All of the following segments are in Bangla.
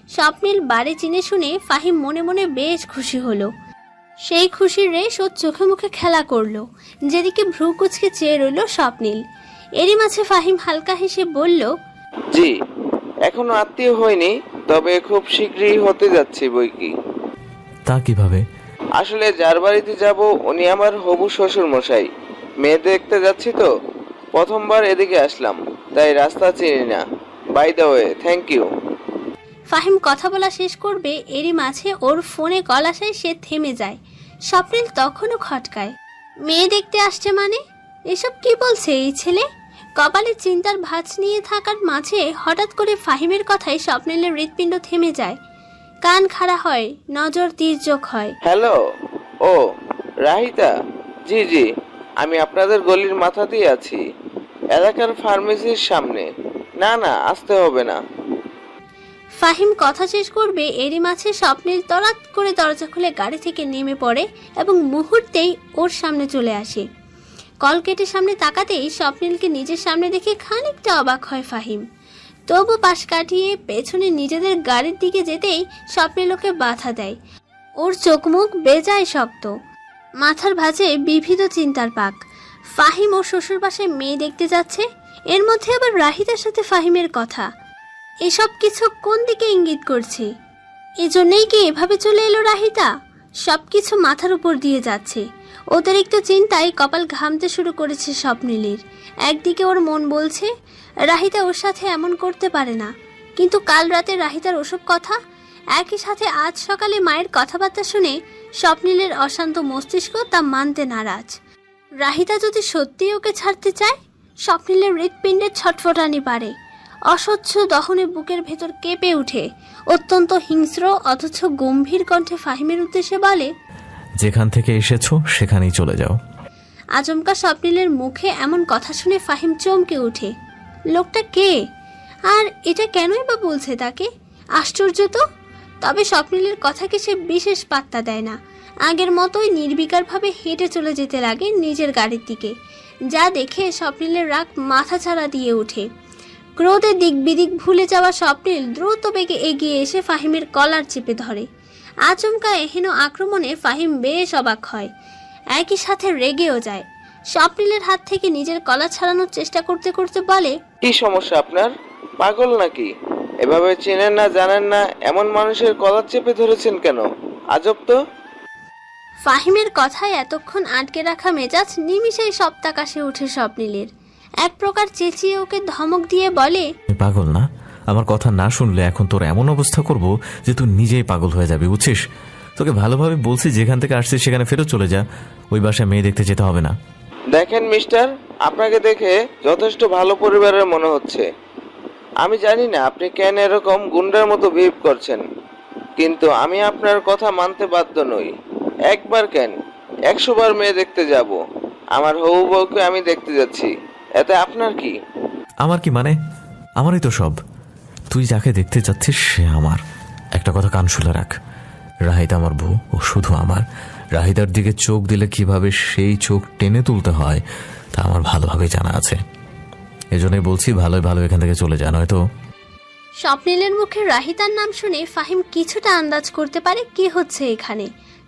স্বপ্নিল বাড়ি চিনে শুনে ফাহিম মনে মনে বেশ খুশি হলো। সেই খুশির রেশ ওর চোখে মুখে খেলা করলো, যেদিকে ভ্রু কুচকে চেয়ে রইল স্বপ্নিল। এরই মাঝে ফাহিম হালকা হেসে বলল, জি, এখনো আত্মীয় হয়নি, তবে খুব শীঘ্রই হতে যাচ্ছে বই কি। তা কিভাবে? আসলে যার বাড়িতে যাব উনি আমার হবু শ্বশুর মশাই। মেয়ে দেখতে যাচ্ছি তো, প্রথমবার এদিকে আসলাম, তাই রাস্তা চিনি না। By the way, thank you. Fahim কথা বলা শেষ করবে, এরই মাঝে ওর ফোনে কল আসায় সে থেমে যায়। স্বপ্নিল তখনও খটকায়। মেয়ে দেখতে আসছে মানে? এসব কি বলছে এই ছেলে? কপালে চিন্তার ভাঁজ নিয়ে থাকার মাঝে হঠাৎ করে ফাহিমের কথায় স্বপ্নিলের হৃৎপিণ্ড থেমে যায়। কান খাড়া হয়, নজর তির্যক হয়। হ্যালো, ও রাহিতা, জি জি, আমি আপনাদের গলির মাথাতেই আছি, এলাকার ফার্মেসির সামনে। না না, আসতে হবে না। ফাহিম কথা শেষ করবে, এরই মাঝে স্বপ্নিল তড়াৎ করে দরজা খুলে গাড়ি থেকে নেমে পড়ে এবং মুহূর্তেই ওর সামনে চলে আসে। কল কেটে সামনে তাকাতেই স্বপ্নিলকে নিজের সামনে দেখে খানিকটা অবাক হয় ফাহিম। তবু পাশ কাটিয়ে পেছনে নিজেদের গাড়ির দিকে যেতেই স্বপ্নিল ওকে বাধা দেয়। ওর চোখ মুখ বেজায় শক্ত, মাথার ভাঁজে বিবিধ চিন্তার পাক। ফাহিম ও শ্বশুর বাসায় মেয়ে দেখতে যাচ্ছে, এর মধ্যে আবার রাহিতার সাথে ফাহিমের কথা। এসব কিছু কোন দিকে ইঙ্গিত করছে? এজন্যই কি এভাবে চলে এলো রাহিতা? সবকিছু মাথার উপর দিয়ে যাচ্ছে। অতিরিক্ত চিন্তায় কপাল ঘামতে শুরু করেছে স্বপ্নিলের। একদিকে ওর মন বলছে রাহিতা ওর সাথে এমন করতে পারে না, কিন্তু কাল রাতে রাহিতার ওসব কথা, একই সাথে আজ সকালে মায়ের কথাবার্তা শুনে স্বপ্নিলের অশান্ত মস্তিষ্ক তা মানতে নারাজ। রাহিতা যদি সত্যিই ওকে ছাড়তে চায়, স্বপ্নিলের হৃৎপিণ্ডের ছটফটানি পারে। অসহ্য দহনে বুকের ভেতর কেঁপে উঠে। অত্যন্ত হিংস্র অথচ গম্ভীর কণ্ঠে ফাহিমের উদ্দেশ্যে বলে, যেখান থেকে এসেছো সেখানেই চলে যাও। আচমকা স্বপ্নিলের মুখে এমন কথা শুনে ফাহিম চমকে ওঠে। লোকটা কে, আর এটা কেনই বা বলছে তাকে? আশ্চর্য তো। তবে স্বপ্নিলের কথাকে সে বিশেষ পাত্তা দেয় না। আগের মতোই নির্বিকারভাবে হেঁটে চলে যেতে লাগে নিজের গাড়ির দিকে। যা দেখে স্বপ্নিলের রাগ মাথা ছাড়া দিয়ে ওঠে। ক্রোধে দিক বিদিক ভুলে যাওয়া স্বপ্নিল দ্রুত বেগে এগিয়ে এসে ফাহিমের কলার চেপে ধরে। আচমকা এহেন আক্রমণে ফাহিম বেশ অবাক হয়, একই সাথে রেগেও যায়। স্বপ্নিলের হাত থেকে নিজের কলা ছাড়ানোর চেষ্টা করতে করতে বলে, কি সমস্যা আপনার? পাগল নাকি? এভাবে চেনেন না জানেন না এমন মানুষের কলার চেপে ধরেছেন কেন? আজব তো। ফাহিমের কথায় এতক্ষণ আটকে রাখা মেজাজ নিমিষেই সপ্তাকাশে ওঠে স্বপ্নিলের। এক প্রকার চেঁচিয়ে ওকে ধমক দিয়ে বলে, পাগল না? আমার কথা না শুনলে এখন তোর এমন অবস্থা করব যে তুই নিজেই পাগল হয়ে যাবি, বুঝছিস? তোকে ভালোভাবে বলছি, যেখান থেকে আসছিস সেখানে ফেরত চলে যা। ওই বাসায় মেয়ে দেখতে যেতে হবে না। দেখেন মিস্টার, আপনাকে দেখে যথেষ্ট ভালো পরিবারের মনে হচ্ছে। আমি জানি না আপনি কেন এরকম গুন্ডার মতো বিহেভ করছেন, কিন্তু আমি আপনার কথা মানতে বাধ্য নই। একবার কেন, 100 বার মেয়ে দেখতে যাব। আমার হবু বউকে আমি দেখতে যাচ্ছি, এতে আপনার কি? আমার কি মানে? আমারই তো সব। তুই যাকে দেখতে চাচ্ছিস সে আমার। একটা কথা কান শুলে রাখ, রাহিতা আমার বউ, ও শুধু আমার। রাহিতার দিকে চোখ দিলে কিভাবে সেই চোখ টেনে তুলতে হয় তা আমার ভালোভাবে জানা আছে। এজন্যই বলছি, ভালোই ভালো এখান থেকে চলে যা, নয়তো। স্বপ্নিলের মুখে রাহিতার নাম শুনে ফাহিম কিছুটা আন্দাজ করতে পারে কি হচ্ছে এখানে।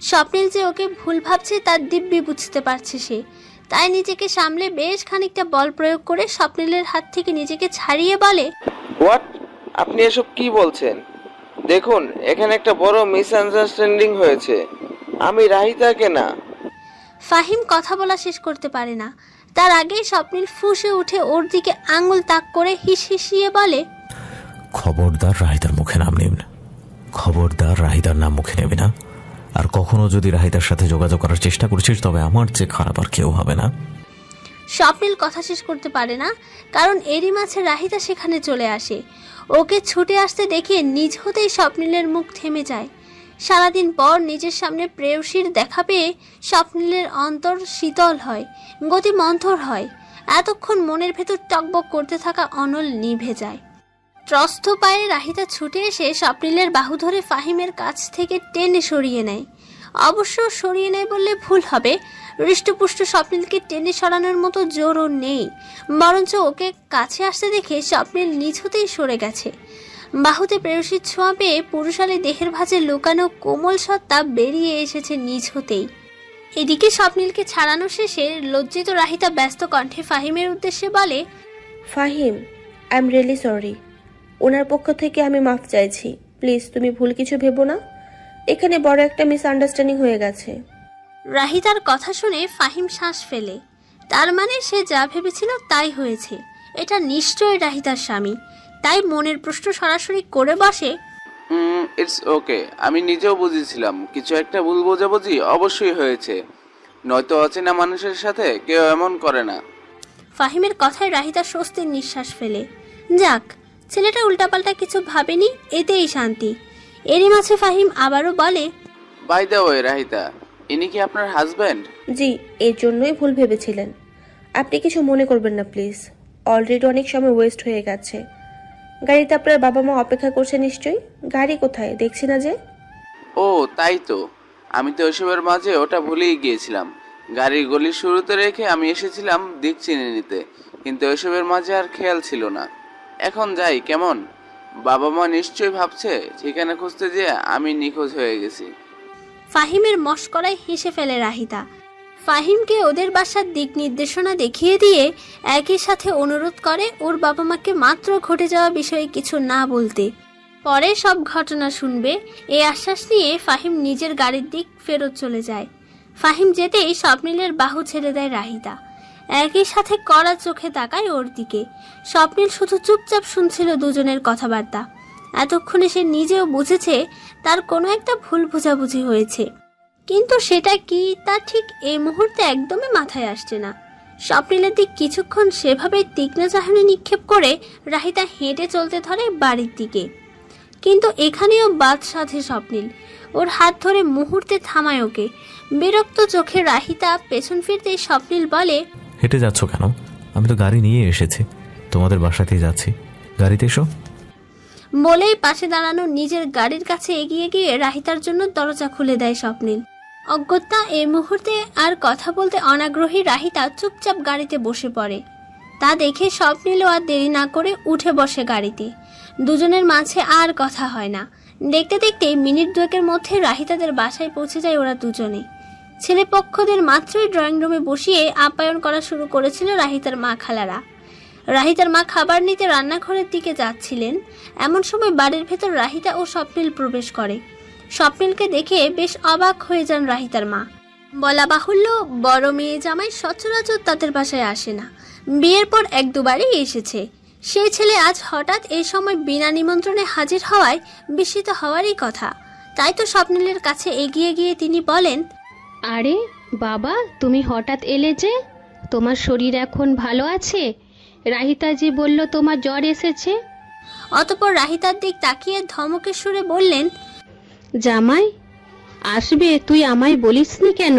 স্বপ্নিল যে ওকে ভুল ভাবছে তার দিব্যি বুঝতে পারছে সে। তাই নিজেকে সামলে বেশ খানিকটা বল প্রয়োগ করে স্বপ্নিলের হাত থেকে নিজেকে ছাড়িয়ে বলে, হোয়াট? আপনি এসব কি বলছেন? দেখুন, এখানে একটা বড় মিসআন্ডারস্ট্যান্ডিং হয়েছে। আমি রাহিতাকে না। ফাহিম কথা বলা শেষ করতে পারে না। তার আগেই স্বপ্নিল ফুঁসে উঠে ওর দিকে আঙুল তাক করে হিস হিসিয়ে বলে, খবরদার রাহিতার মুখে নাম নিবি না। খবরদার রাহিতার নাম মুখে নেবে না। আর কখনো যদি রাহিতার সাথে যোগাযোগ করার চেষ্টা করছিস তবে আমার চেয়ে খারাপ আর কেউ হবে না। স্বপ্নিল কথা শেষ করতে পারে না, কারণ এরই মাঝে রাহিতা সেখানে চলে আসে। ওকে ছুটে আসতে দেখে নিজ হতেই স্বপ্নিলের মুখ থেমে যায়। সারাদিন পর নিজের সামনে প্রেয়সীর দেখা পেয়ে স্বপ্নিলের অন্তর শীতল হয়, গতি মন্থর হয়। এতক্ষণ মনের ভেতর টকবক করতে থাকা অনল নিভে যায়। ত্রস্ত পায়ে রাহিতা ছুটে এসে স্বপ্নিলের বাহু ধরে ফাহিমের কাছ থেকে টেনে সরিয়ে নেয়। অবশ্য সরিয়ে নেয় বললে ভুল হবে, হৃষ্টপুষ্ট স্বপ্নিলকে টেনে সরানোর মতো জোরও নেই, বরঞ্চ ওকে কাছে আসতে দেখে স্বপ্নিল নিজ হতেই সরে গেছে। বাহুতে প্রেয়সীর ছোঁয়া পেয়ে পুরুষালী দেহের ভাঁজে লুকানো কোমল সত্তা বেরিয়ে এসেছে নিজ হতেই। এদিকে স্বপ্নীলকে ছাড়ানো শেষে লজ্জিত রাহিতা ব্যস্ত কণ্ঠে ফাহিমের উদ্দেশ্যে বলে, Fahim, I am really sorry. ওনার পক্ষ থেকে আমি মাফ চাইছি। প্লিজ তুমি ভুল কিছু ভেবো না। এখানে বড় একটা মিসআন্ডারস্ট্যান্ডিং হয়ে গেছে। রাহিতার কথা শুনে ফাহিম শ্বাস ফেলে। তার মানে সে যা ভেবেছিল তাই হয়েছে। এটা নিশ্চয়ই রাহিতার স্বামী, তাই মনের প্রশ্ন সরাসরি করে বসে, ইটস ওকে। আমি নিজেও বুঝেছিলাম কিছু একটা ভুল বোঝাবুঝি অবশ্যই হয়েছে, নয়তো অচেনা মানুষের সাথে কেউ এমন করে না। ফাহিমের কথায় রাহিতা স্বস্তির নিঃশ্বাস ফেলে। যাক, ছেলেটা উল্টাপাল্টা কিছু ভাবেনি, এতেই শান্তি। এরই মাঝে ফাহিম আবারও বলে, বাই দ্য ওয়ে রাহিতা, ইনি কি আপনার হাজব্যান্ড? জি, এর জন্যই ভুল ভেবেছিলেন। আপনি কিছু মনে করবেন না প্লিজ। অলরেডি অনেক সময় ওয়েস্ট হয়ে গেছে। গাড়িতে আপনার বাবা মা অপেক্ষা করছে নিশ্চয়ই। গাড়ি কোথায় দেখছি না যে? ও তাই তো, আমি তো ওইসবের মাঝে ওটা ভুলেই গিয়েছিলাম। গাড়ির গলির শুরুতে রেখে আমি এসেছিলাম দিক চিনে নিতে, কিন্তু ওইসবের মাঝে আর খেয়াল ছিল না। এখন যাই কেমন? বাবা মা নিশ্চয়ই ভাবছে ঠিকানা খুঁজতে যেয়ে আমি নিখোঁজ হয়ে গেছি। ফাহিমের মশকরায় হেসে ফেলে রাহিতা। ফাহিমকে ওদের বাসার দিক নির্দেশনা দেখিয়ে দিয়ে একই সাথে অনুরোধ করে ওর বাবা মাকে মাত্র ঘটে যাওয়া বিষয়ে কিছু না বলতে। পরে সব ঘটনা শুনবে এই আশ্বাস নিয়ে ফাহিম নিজের গাড়ির দিক ফেরত চলে যায়। ফাহিম যেতেই স্বপ্নীলের বাহু ছেড়ে দেয় রাহিতা। একই সাথে কড়া চোখে তাকায় ওর দিকে। স্বপ্নীল শুধু চুপচাপ শুনছিল দুজনের কথাবার্তা। এতক্ষণে সে নিজেও বুঝেছে তার কোনো একটা ভুল বোঝাবুঝি হয়েছে, কিন্তু সেটা কি তা ঠিক এই মুহূর্তে একদমই মাথায় আসছে না। স্বপ্নীলের দিক কিছুক্ষণ সেভাবে তীক্ষ্ণ চাহনি নিক্ষেপ করে রাহিতা হেঁটে চলতে ধরে বাড়ির দিকে। কিন্তু এখানেও বাদ সাধে স্বপ্নীল। ওর হাত ধরে মুহূর্তে থামায় ওকে। বিরক্ত চোখে রাহিতা পেছন ফিরতেই স্বপ্নীল বলে, হেঁটে যাচ্ছ কেন? আমি তো গাড়ি নিয়ে এসেছি, তোমাদের বাসাতেই যাচ্ছি, গাড়িতে এসো। বলেই পাশে দাঁড়ানো নিজের গাড়ির কাছে এগিয়ে গিয়ে রাহিতার জন্য দরজা খুলে দেয় স্বপ্নীল। অগত্যা এই মুহূর্তে আর কথা বলতে অনাগ্রহী রাহিতা চুপচাপ গাড়িতে বসে পড়ে। তা দেখে স্বপ্নীলও আর দেরি না করে উঠে বসে গাড়িতে। দুজনের মাঝে আর কথা হয় না। দেখতে দেখতেই মিনিট দুয়েকের মধ্যে রাহিতাদের বাসায় পৌঁছে যায় ওরা দুজনে। ছেলেপক্ষদের মাত্রই ড্রয়িং রুমে বসিয়ে আপ্যায়ন করা শুরু করেছিল রাহিতার মা খালারা। রাহিতার মা খাবার নিতে রান্নাঘরের দিকে যাচ্ছিলেন। এমন সময় বাড়ির ভেতর রাহিতা ও স্বপ্নীল প্রবেশ করে। স্বপ্নীলকে দেখে বেশ অবাক হয়ে যান রাহিতার মা। বলা বাহুল্য, বড় মেয়ে জামাই সচরাচর তাদের বাসায় আসে না। বিয়ের পর এক দুবারই এসেছে। সেই ছেলে আজ হঠাৎ এই সময় বিনা নিমন্ত্রণে হাজির হওয়ায় বিস্মিত হওয়ারই কথা। তাই তো স্বপ্নীলের কাছে এগিয়ে গিয়ে তিনি বলেন, আরে বাবা, তুমি হঠাৎ এলে যে? তোমার শরীর এখন ভালো আছে? রাহিতাজি বলল তোমার জ্বর এসেছে। অতঃপর রাহিতার দিক তাকিয়ে ধমকের সুরে বললেন, জামাই আসবে, তুই আমায় বলিসনি কেন?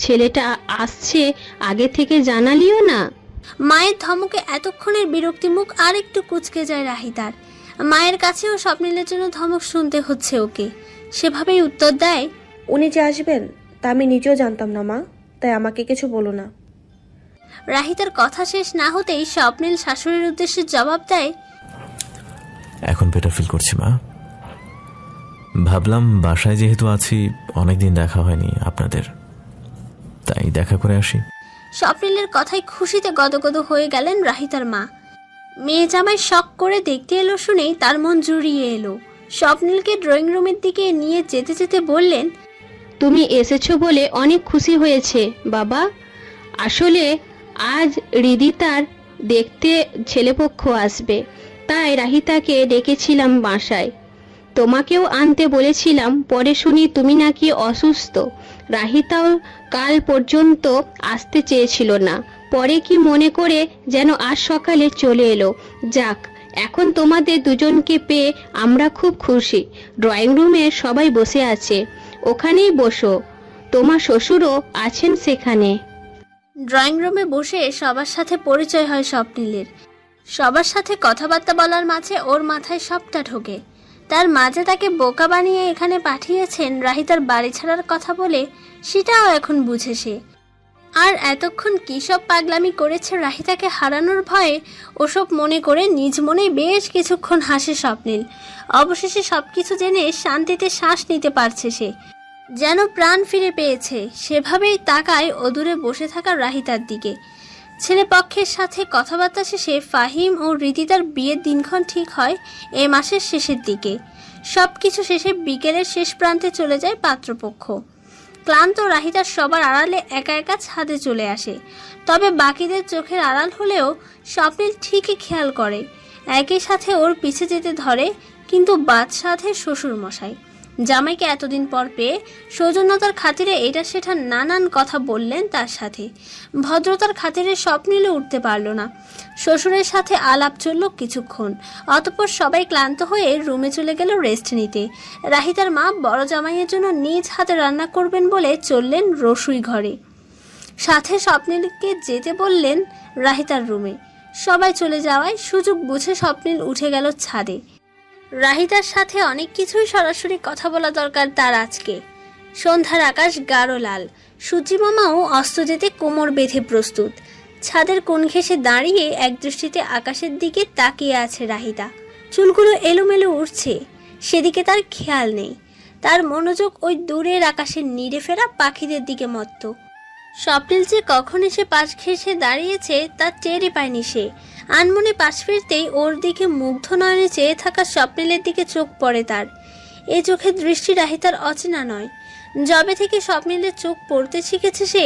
ছেলেটা আসছে আগে থেকে জানালিও না। মায়ের ধমকে এতক্ষণের বিরক্তি মুখ আর একটু কুঁচকে যায় রাহিতার। মায়ের কাছেও স্বপ্নীলের জন্য ধমক শুনতে হচ্ছে ওকে। সেভাবেই উত্তর দেয়, উনি যে আসবেন তা আমি নিজেও জানতাম না মা, তাই আমাকে কিছু বলো না। রাহিতার কথা শেষ না হতেই স্বপ্নীল শাশুড়ির উদ্দেশ্যে জবাব দেয়, এখন বেটার ফিল করছি মা। ভাবলাম বাসায় যেহেতু আছি, অনেকদিন দেখা হয়নি আপনাদের, তাই দেখা করে আসি। স্বপ্নীলের কথায় খুশিতে গদগদ হয়ে গেলেন রাহিতার মা। মেয়ে জামাই শখ করে দেখতে এলো শুনেই তার মন জুড়িয়ে এলো। স্বপ্নীলকে ড্রয়িং রুমের দিকে নিয়ে যেতে যেতে বললেন, তুমি এসেছো বলে অনেক খুশি হয়েছে বাবা। আসলে আজ রিদিতার দেখতে ছেলেপক্ষ আসবে, তাই রাহিতাকে ডেকেছিলাম বাসায়। তোমাকেও আনতে বলেছিলাম, পরে শুনি তুমি নাকি অসুস্থ। রাহিতাও কাল পর্যন্ত আসতে চেয়েছিল না, পরে কি মনে করে যেন আজ সকালে চলে এলো। যাক, এখন তোমাদের দুজনকে পেয়ে আমরা খুব খুশি। ড্রয়িং রুমে সবাই বসে আছে, ওখানেই বসো। তোমার শ্বশুরও আছেন সেখানে। ড্রয়িং রুমে বসে সবার সাথে পরিচয় হয় স্বপ্নীলের। সবার সাথে কথাবার্তা বলার মাঝে ওর মাথায় সবটা ঢোকে। তার মাঝে তাকে বোকা বানিয়ে এখানে পাঠিয়েছেন রাহিতার বাড়ি ছাড়ার কথা বলে, সেটাও এখন বুঝে সে। আর এতক্ষণ কী সব পাগলামি করেছে রাহিতাকে হারানোর ভয়ে ওসব মনে করে নিজ মনে বেশ কিছুক্ষণ হাসে স্বপ্নিল। অবশেষে সবকিছু জেনে শান্তিতে শ্বাস নিতে পারছে সে, যেন প্রাণ ফিরে পেয়েছে। সেভাবেই তাকায় অদূরে বসে থাকা রাহিতার দিকে। ছেলে পক্ষের সাথে কথাবার্তা শেষে ফাহিম ও রিদিতার বিয়ের দিনক্ষণ ঠিক হয় এ মাসের শেষের দিকে। সব কিছু শেষে বিকেলের শেষ প্রান্তে চলে যায় পাত্রপক্ষ। ক্লান্ত রাহিতা সবার আড়ালে একা একা ছাদে চলে আসে। তবে বাকিদের চোখের আড়াল হলেও স্বপ্নিল ঠিকই খেয়াল করে। একই সাথে ওর পিছে যেতে ধরে, কিন্তু বাদ সাধে শ্বশুর মশাই। জামাইকে এতদিন পর পেয়ে সৌজন্যতার খাতিরে এটা সেটা নানান কথা বললেন তার সাথে। ভদ্রতার খাতিরে স্বপ্নিলে উঠতে পারল না। শ্বশুরের সাথে আলাপ চলল কিছুক্ষণ, অতঃপর সবাই ক্লান্ত হয়ে রুমে চলে গেল রেস্ট নিতে। রাহিতার মা বড় জামাইয়ের জন্য নিজ হাতে রান্না করবেন বলে চললেন রসুই ঘরে। সাথে স্বপ্নিলকে যেতে বললেন রাহিতার রুমে। সবাই চলে যাওয়ায় সুযোগ বুঝে স্বপ্নিল উঠে গেল ছাদে। রাহিতার সাথে অনেক কিছুই সরাসরি কথা বলা দরকার তার আজকে। সন্ধ্যার আকাশ গাঢ় লাল, সূর্যি মামাও অস্ত যেতে কোমর বেঁধে প্রস্তুত। ছাদের কোণ ঘেঁষে দাঁড়িয়ে একদৃষ্টিতে আকাশের দিকে তাকিয়ে আছে রাহিতা। চুলগুলো এলোমেলো উঠছে, সেদিকে তার খেয়াল নেই। তার মনোযোগ ওই দূরের আকাশের নিড়ে ফেরা পাখিদের দিকে মত্ত। স্বপ্নিল যে কখন এসে পাশ ঘেঁষে দাঁড়িয়েছে তা টেরই পায়নি সে। আনমনে পাশ ফিরতেই ওর দিকে মুগ্ধ নয়নে চেয়ে থাকা স্বপ্নিলের দিকে চোখ পড়ে তার। এ চোখের দৃষ্টি রাহিতার অচেনা নয়। যবে থেকে স্বপ্নিলের চোখ পড়তে শিখেছে সে,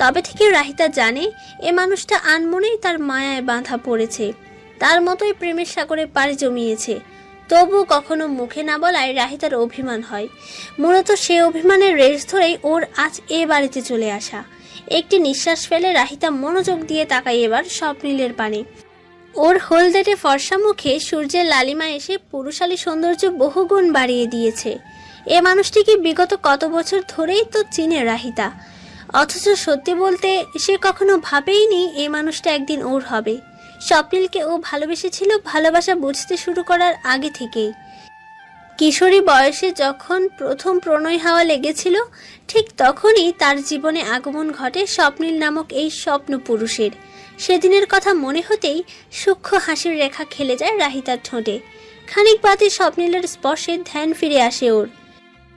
তবে থেকে রাহিতা জানে এ মানুষটা আনমনেই তার মায়ায় বাঁধা পড়েছে। তার মতোই প্রেমের সাগরে পাড়ি জমিয়েছে। তবু কখনো মুখে না বলায় রাহিতার অভিমান হয়। মূলত সে অভিমানের রেশ ধরেই ওর আজ এ বাড়িতে চলে আসা। একটি নিঃশ্বাস ফেলে রাহিতা মনোযোগ দিয়ে তাকায় এবার স্বপ্নিলের পানে। ওর হলদেটে ফর্সা মুখে সূর্যের লালিমা এসে পুরুষালী সৌন্দর্য বহুগুণ বাড়িয়ে দিয়েছে। এ মানুষটিকে বিগত কত বছর ধরেই তো চিনে রাহিতা, অথচ সত্যি বলতে সে কখনো ভাবেইনি এ মানুষটা একদিন ওর হবে। স্বপ্নিলকে ও ভালোবেসেছিল ভালোবাসা বুঝতে শুরু করার আগে থেকেই। কিশোরী বয়সে যখন প্রথম প্রণয় হাওয়া লেগেছিল, ঠিক তখনই তার জীবনে আগমন ঘটে স্বপ্নিল নামক এই স্বপ্ন পুরুষের। সেদিনের কথা মনে হতেই সূক্ষ্ম হাসির রেখা খেলে যায় রাহিতার ঠোঁটে। খানিক বাদে স্বপ্নিলের স্পর্শে ধ্যান ফিরে আসে ওর।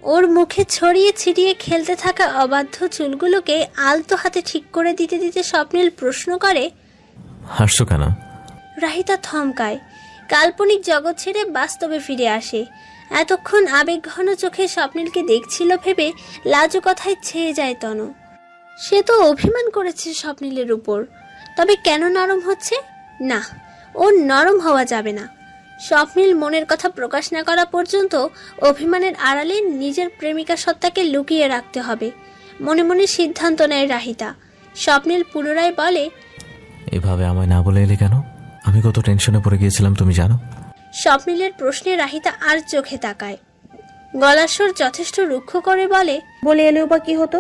ওর মুখে ছড়িয়ে ছিটিয়ে খেলতে থাকা অবাধ্য চুলগুলোকে আলতো হাতে ঠিক করে দিতে দিতে স্বপ্নিল প্রশ্ন করে, হাসছো কেন? রাহিতা থমকায়। কাল্পনিক জগৎ ছেড়ে বাস্তবে ফিরে আসে। এতক্ষণ আবেগঘন চোখে স্বপ্নিলকে দেখছিল ভেবে লাজু কথায় ছেয়ে যায় তনু। সে তো অভিমান করেছে স্বপ্নিলের উপর, তবে কেন নরম হচ্ছে না? ও নরম হওয়া যাবে না। স্বপ্নিল মনের কথা প্রকাশ না করা পর্যন্ত অভিমানের আড়ালে নিজের প্রেমিকা সত্তাকে লুকিয়ে রাখতে হবে। মনে মনে সিদ্ধান্ত নেয় রাহিতা। স্বপ্নিল পুনরায় বলে, এভাবে আমায় না বলে এলে কেন? আমি কত টেনশনে পড়ে গিয়েছিলাম তুমি জানো। স্বপ্নিলের প্রশ্নে রাহিতা আর চোখে তাকায়। গলার স্বর যথেষ্ট রুক্ষ করে বলে, বলে এলেও বা কি হতো?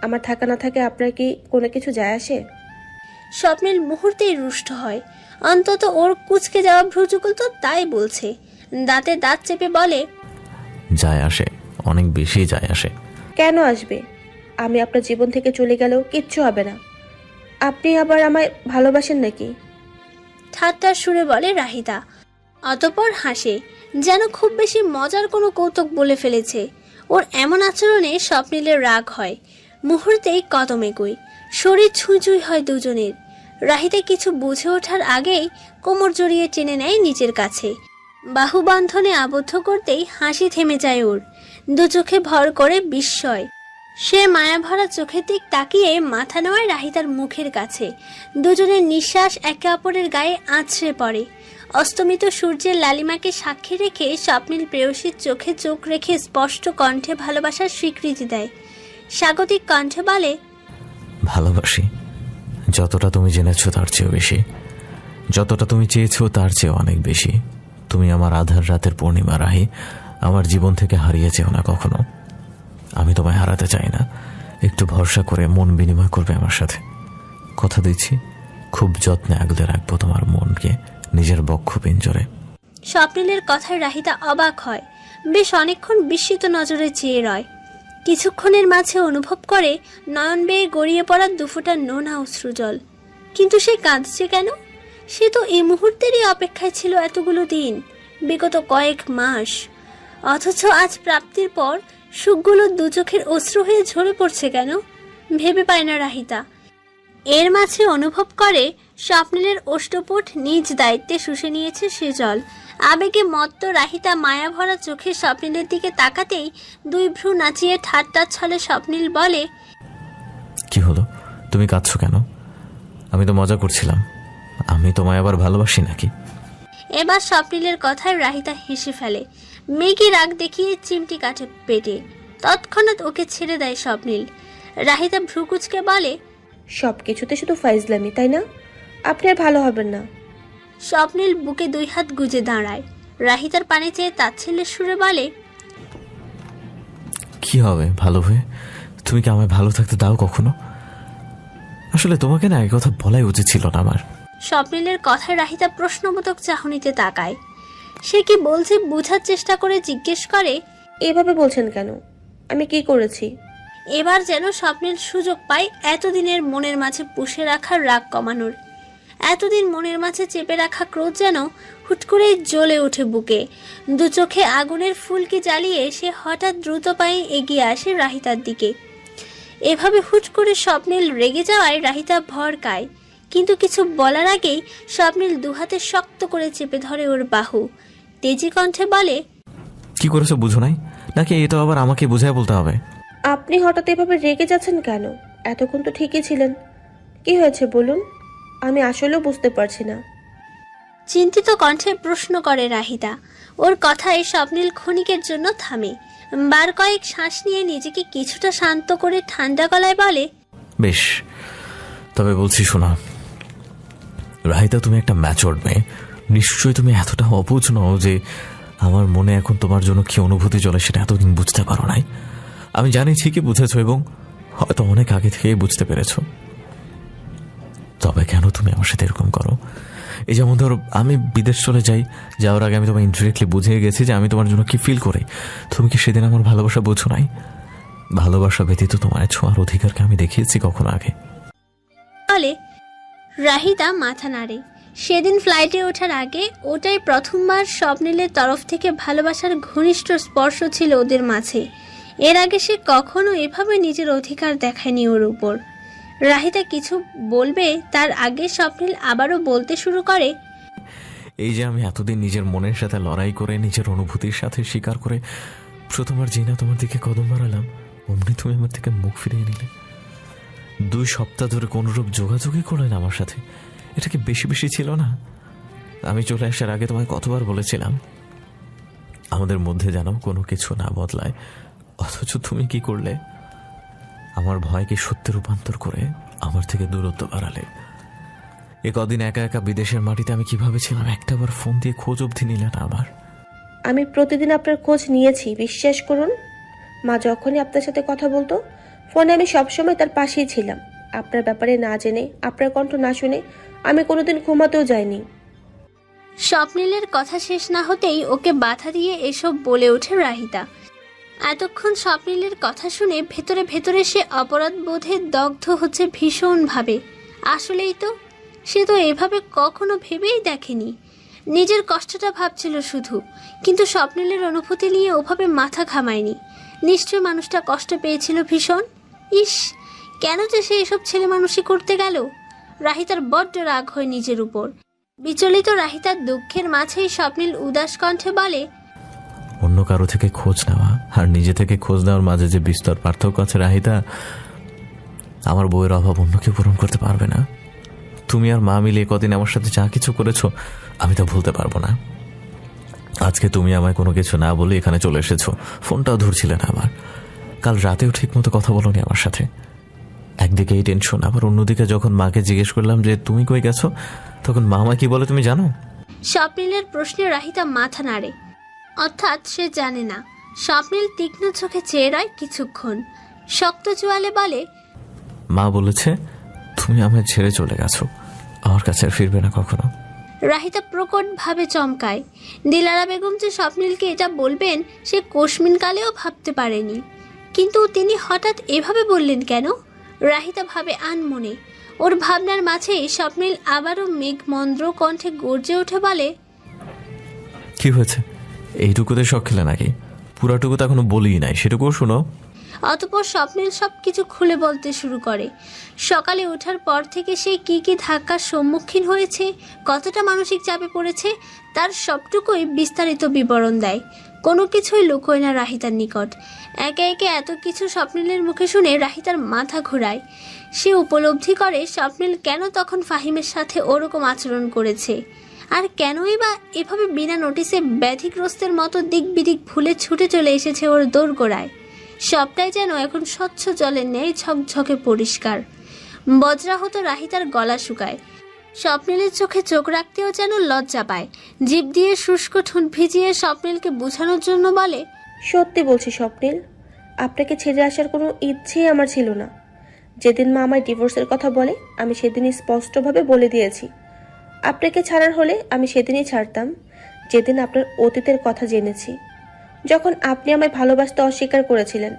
আমার থাকা না থাকে আপনার কি কোনো কিছু যায় আসে? স্বপ্নিল মুহূর্তেই রুষ্ট হয়। অন্তত ওর কুঁচকে যাওয়া ভ্রুযুগল তো তাই বলছে। দাঁতে দাঁত চেপে বলে, যায় আসে, অনেক বেশি যায় আসে। কেন আসবে? আমি আপনার জীবন থেকে চলে গেলেও কিচ্ছু হবে না। আপনি আবার আমায় ভালোবাসেন নাকি? ঠাট্টার সুরে বলে রাহিতা। অতঃপর হাসে, যেন খুব বেশি মজার কোনো কৌতুক বলে ফেলেছে। ওর এমন আচরণে স্বপ্নিলের রাগ হয়। মুহূর্তেই কদম এগোয়, শরীর ছুঁই ছুঁই হয় দুজনের। রাহিতা কিছু বুঝে ওঠার আগেই কোমর জড়িয়ে টেনে নেয় নিজের কাছে। বাহুবন্ধনে আবদ্ধ করতেই হাসি থেমে যায় ওর। দু চোখে ভর করে বিস্ময়। সে মায়াভরা চোখের দিক তাকিয়ে মাথা নেওয়ায় রাহিতার মুখের কাছে। দুজনের নিঃশ্বাস একে অপরের গায়ে আছড়ে পড়ে। অস্তমিত সূর্যের লালিমাকে সাক্ষী রেখে স্বপ্নিল প্রেয়সীর চোখে চোখ রেখে স্পষ্ট কণ্ঠে ভালোবাসার স্বীকৃতি দেয়। স্বাগতিক কণ্ঠে বলে, ভালোবাসি। যতটা তুমি জেনেছো তার চেয়েও বেশি, যতটা তুমি চেয়েছো তার চেয়েও অনেক বেশি। তুমি আমার আধার রাতের পূর্ণিমা রাহি। আমার জীবন থেকে হারিয়ে যেও না কখনো। আমি তোমায় হারাতে চাই না। একটু ভরসা করে মন বিনিময় করবে আমার সাথে। কথা দিচ্ছি, খুব যত্নে আগলে রাখবো তোমার মনকে নিজের বক্ষ পিঞ্জরে। স্বপ্নিলের কথায় রাহিতা অবাক হয়। বেশ অনেকক্ষণ বিস্মিত নজরে চেয়ে রয়। কিছুক্ষণের মাঝে অনুভব করে নয়ন বেয়ে গড়িয়ে পড়া দুফোঁটা নোনা অশ্রুজল। কিন্তু সে কাঁদছে কেন? সে তো এই মুহূর্তেরই অপেক্ষায় ছিল এতগুলো দিন, বিগত কয়েক মাস। অথচ আজ প্রাপ্তির পর সুখগুলো দু চোখের অশ্রু হয়ে ঝরে পড়ছে কেন? ভেবে পায় না রাহিতা। এর মাঝে অনুভব করে স্বপ্নিলের ওষ্ঠপুট নিজ দায়িত্বে শুষে নিয়েছে সে জল। আবেগে মত্ত রাহিতা মায়া ভরা চোখে স্বপ্নিলের দিকে তাকাতেই দুই ভ্রু নাচিয়ে ঠাট্টার ছলে স্বপ্নিল বলে, কি হলো, তুমি কাঁদছো কেন? আমি তো মজা করছিলাম। আমি তোমায় আবার ভালোবাসি নাকি? এবার স্বপ্নিলের কথায় রাহিতা হেসে ফেলে। মেঘে রাগ দেখিয়ে চিমটি কাটে পেটে। তৎক্ষণাৎ ওকে ছেড়ে দেয় স্বপ্নিল। রাহিতা ভ্রুকুচকে বলে, সব কিছুতে শুধু ফাইজলামি, তাই না? আপনি আর ভালো হবেন না। স্বপ্নিল বুকে দুই হাত গুজে দাঁড়ায়। রাহিতার পানে চেয়ে তাচ্ছিল্যের সুরে বলে, কি হবে ভালো হয়ে? তুমি কি আমায় ভালো থাকতে দাও কখনো? আসলে তোমাকে না এই কথা বলাই উচিত ছিল না আমার। স্বপ্নিলের কথায় রাহিতা প্রশ্নবোধক চাহনিতে তাকায়। সে কি বলছে বোঝার চেষ্টা করে জিজ্ঞেস করে, এভাবে বলছেন কেন? আমি কি করেছি? এবার যেন স্বপ্নিল সুযোগ পায় এতদিনের মনের মাঝে পুষে রাখার রাগ কমানোর। এতদিন মনের মাঝে চেপে রাখা ক্রোধ যেন হুট করে জ্বলে ওঠে বুকে। দু চোখে আগুনের ফুলকি জ্বালিয়ে সে হঠাৎ দ্রুত পায়ে এগিয়ে আসে রাহিতার দিকে। এভাবে হুট করে স্বপ্নিল রেগে যাওয়ায় রাহিতা ভড়কায়। কিন্তু কিছু বলার আগেই স্বপ্নিল দুহাতে শক্ত করে চেপে ধরে ওর বাহু। তেজি কণ্ঠে বলে, কি করেছো বুঝো নাই নাকি? এটা আবার আমাকে বুঝায় বলতে হবে? আপনি হঠাৎ এভাবে রেগে যাচ্ছেন কেন? এতক্ষণ তো ঠিকই ছিলেন। কি হয়েছে বলুন? আমি আসলেও বুঝতে পারছি না। চিন্তিত কণ্ঠে প্রশ্ন করে রাহিতা। ওর কথায় স্বপ্নিল ক্ষণিকের জন্য থামে। বার কয়েক শ্বাস নিয়ে নিজেকে কিছুটা শান্ত করে ঠান্ডা গলায় বলে, বেশ, তবে বলছি শোনা রাহিতা, তুমি একটা ম্যাচুরড মেয়ে। নিশ্চয়ই তুমি এতটা অবুঝ নও যে আমার মনে এখন তোমার জন্য কি অনুভূতি চলে সেটা এতদিন বুঝতে পারো নাই। আমি জানি ঠিকই বুঝেছো এবং হয়তো অনেক আগে থেকেই বুঝতে পেরেছো। তবে কেন তুমি আমার সাথে এরকম করো? এই যেমন ধরো, আমি বিদেশ চলে যাওয়ার আগে আমি তোমায় ইনডিরেক্টলি বুঝিয়ে গেছি যে আমি তোমার জন্য কি ফিল করি। তুমি কি সেদিন আমার ভালোবাসা বোঝো নাই? ভালোবাসা ব্যতীত তোমার ছোঁয়ার অধিকারকে আমি দেখিয়েছি কখনো আগে? বলে রাহিতা মাথা নাড়ে। সেদিন ফ্লাইটে ওঠার আগে ওটাই প্রথমবার স্বপ্নিলের তরফ থেকে ভালোবাসার ঘনিষ্ঠ স্পর্শ ছিল ওদের মাঝে। এর আগে সে কখনো এভাবে নিজের অধিকার দেখায়নি ওর উপর। রাহিতা কিছু বলবে তার আগে স্বপ্নিল আবারও বলতে শুরু করে, এই যে আমি এতদিন নিজের মনের সাথে লড়াই করে নিজের অনুভূতির সাথে স্বীকার করে প্রথমবার যেই না তোমার দিকে কদম বাড়ালাম, অমনি তুমি আমার থেকে মুখ ফিরিয়ে নিলে। 2 সপ্তাহ ধরে কোনরূপ যোগাযোগই করলেন আমার সাথে। এটা কি বেশি বেশি ছিল না? আমি চলে আসার আগে তোমায় কতবার বলেছিলাম আমাদের মধ্যে যেন কোনো কিছু না বদলায়, অথচ তুমি কি করলে? আমার ভয়কে সত্যে রূপান্তর করে আমার থেকে দূরত্ব বাড়ালে। এ কদিন একা একা বিদেশের মাটিতে আমি কিভাবে ছিলাম একটাবার ফোন দিয়ে খোঁজ অবধি নিলে না আমার। আমি প্রতিদিন আপনার খোঁজ নিয়েছি, বিশ্বাস করুন। মা যখনই আপনার সাথে কথা বলতো ফোনে আমি সবসময় তার পাশেই ছিলাম। আপনার ব্যাপারে না জেনে, আপনার কণ্ঠ না শুনে আমি কোনোদিন ঘুমাতেও যাইনি। স্বপ্নিলের কথা শেষ না হতেই ওকে বাধা দিয়ে এসব বলে ওঠে রাহিতা। এতক্ষণ স্বপ্নিলের কথা শুনে ভেতরে ভেতরে সে অপরাধ বোধে দগ্ধ হচ্ছে ভীষণভাবে। আসলেই তো, সে তো এভাবে কখনো ভেবেই দেখেনি। নিজের কষ্টটা ভাবছিল শুধু, কিন্তু স্বপ্নিলের অনুভূতি নিয়ে ওভাবে মাথা ঘামায়নি। নিশ্চয় মানুষটা কষ্ট পেয়েছিল ভীষণ। ইস, কেন যে সে এসব ছেলে মানুষই করতে গেল? রাহিতার বড্ড রাগ হয় নিজের উপর। বিচলিত রাহিতার দুঃখের মাঝেই স্বপ্নিল উদাস কণ্ঠে বলে, অন্য কারো থেকে খোঁজ নেওয়া আর নিজে থেকে খোঁজ নেওয়ার মাঝে যে বিস্তর পার্থক্য আছে রাহিতা, আমার বউয়ের অভাব অন্য কেউ পূরণ করতে পারবে না। তুমি আর মা মিলে কদিন আমার সাথে যা কিছু করেছো আমি তা ভুলতে পারবো না। আজকে তুমি আমায় কোনো কিছু না বলে এখানে চলে এসেছো, ফোনটাও ধরছিলে না আমার। কাল রাতেও ঠিক মতো কথা বলোনি আমার সাথে। একদিকে এই টেনশন, আবার অন্যদিকে যখন মাকে জিজ্ঞেস করলাম যে তুমি কই গেছো, তখন মা কি বলে তুমি জানো? স্বপ্নিলের প্রশ্নে রাহিতা মাথা নাড়ে। অর্থাৎ সে জানে না। স্বপ্নিল তীক্ষ্ণ চোখে চেয়ে রয় কিছুক্ষণ, শক্ত চোয়ালে বলে, মা বলেছে তুমি আমায় ছেড়ে চলে গেছো, আমার কাছে আর ফিরবে না কখনো। রাহিতা প্রকট ভাবে চমকায়। দিলারা বেগম যে স্বপ্নিলকে এটা বলবেন সে কোশমিন কালেও ভাবতে পারেনি। কিন্তু তিনি হঠাৎ এভাবে বললেন কেন? রাহিতা ভাবে আনমনে। ওর ভাবনার মাঝেই স্বপ্নিল আবারও মেঘমন্দ্র কণ্ঠে গর্জে উঠে বলে, কি হয়েছে? এইটুকুতে শখ খেলে নাকি? পুরাটুকু তো এখনো বলিই নাই, সেটুকুও শোনো। অতঃপর স্বপ্নিল সবকিছু খুলে বলতে শুরু করে। সকালে ওঠার পর থেকে সে কি কি ধাক্কার সম্মুখীন হয়েছে, কতটা মানসিক চাপে পড়েছে, তার সবটুকুই বিস্তারিত বিবরণ দেয়। কোনো কিছুই লুকোয় না রাহিতার নিকট। একে একে এত কিছু স্বপ্নিলের মুখে শুনে রাহিতার মাথা ঘোরায়। সে উপলব্ধি করে স্বপ্নিল কেন তখন ফাহিমের সাথে ওরকম আচরণ করেছে, আর কেনই বা এভাবে বিনা নোটিসে ব্যাধিগ্রস্তের মতো দিক বিদিক ভুলে ছুটে চলে এসেছে ওর দোরগোড়ায়। সবটাই যেন এখন স্বচ্ছ জলের ন্যায় ঝকঝকে পরিষ্কার। বজ্রাহত রাহিতার গলা শুকায়। স্বপ্নিলের চোখে চোখ রাখতেও যেন লজ্জা পায়। জিভ দিয়ে শুষ্ক ঠোঁট ভিজিয়ে স্বপ্নিলকে বোঝানোর জন্য বলে, সত্যি বলছি স্বপ্নিল, আপনাকে ছেড়ে আসার কোনো ইচ্ছেই আমার ছিল না। যেদিন মা আমায় ডিভোর্সের কথা বলে আমি সেদিনই স্পষ্টভাবে বলে দিয়েছি, আপনাকে ছাড়ার হলে আমি সেদিনই ছাড়তাম যেদিন আপনার অতীতের কথা জেনেছি, যখন আপনি আমায় ভালোবাসতে অস্বীকার করেছিলেন।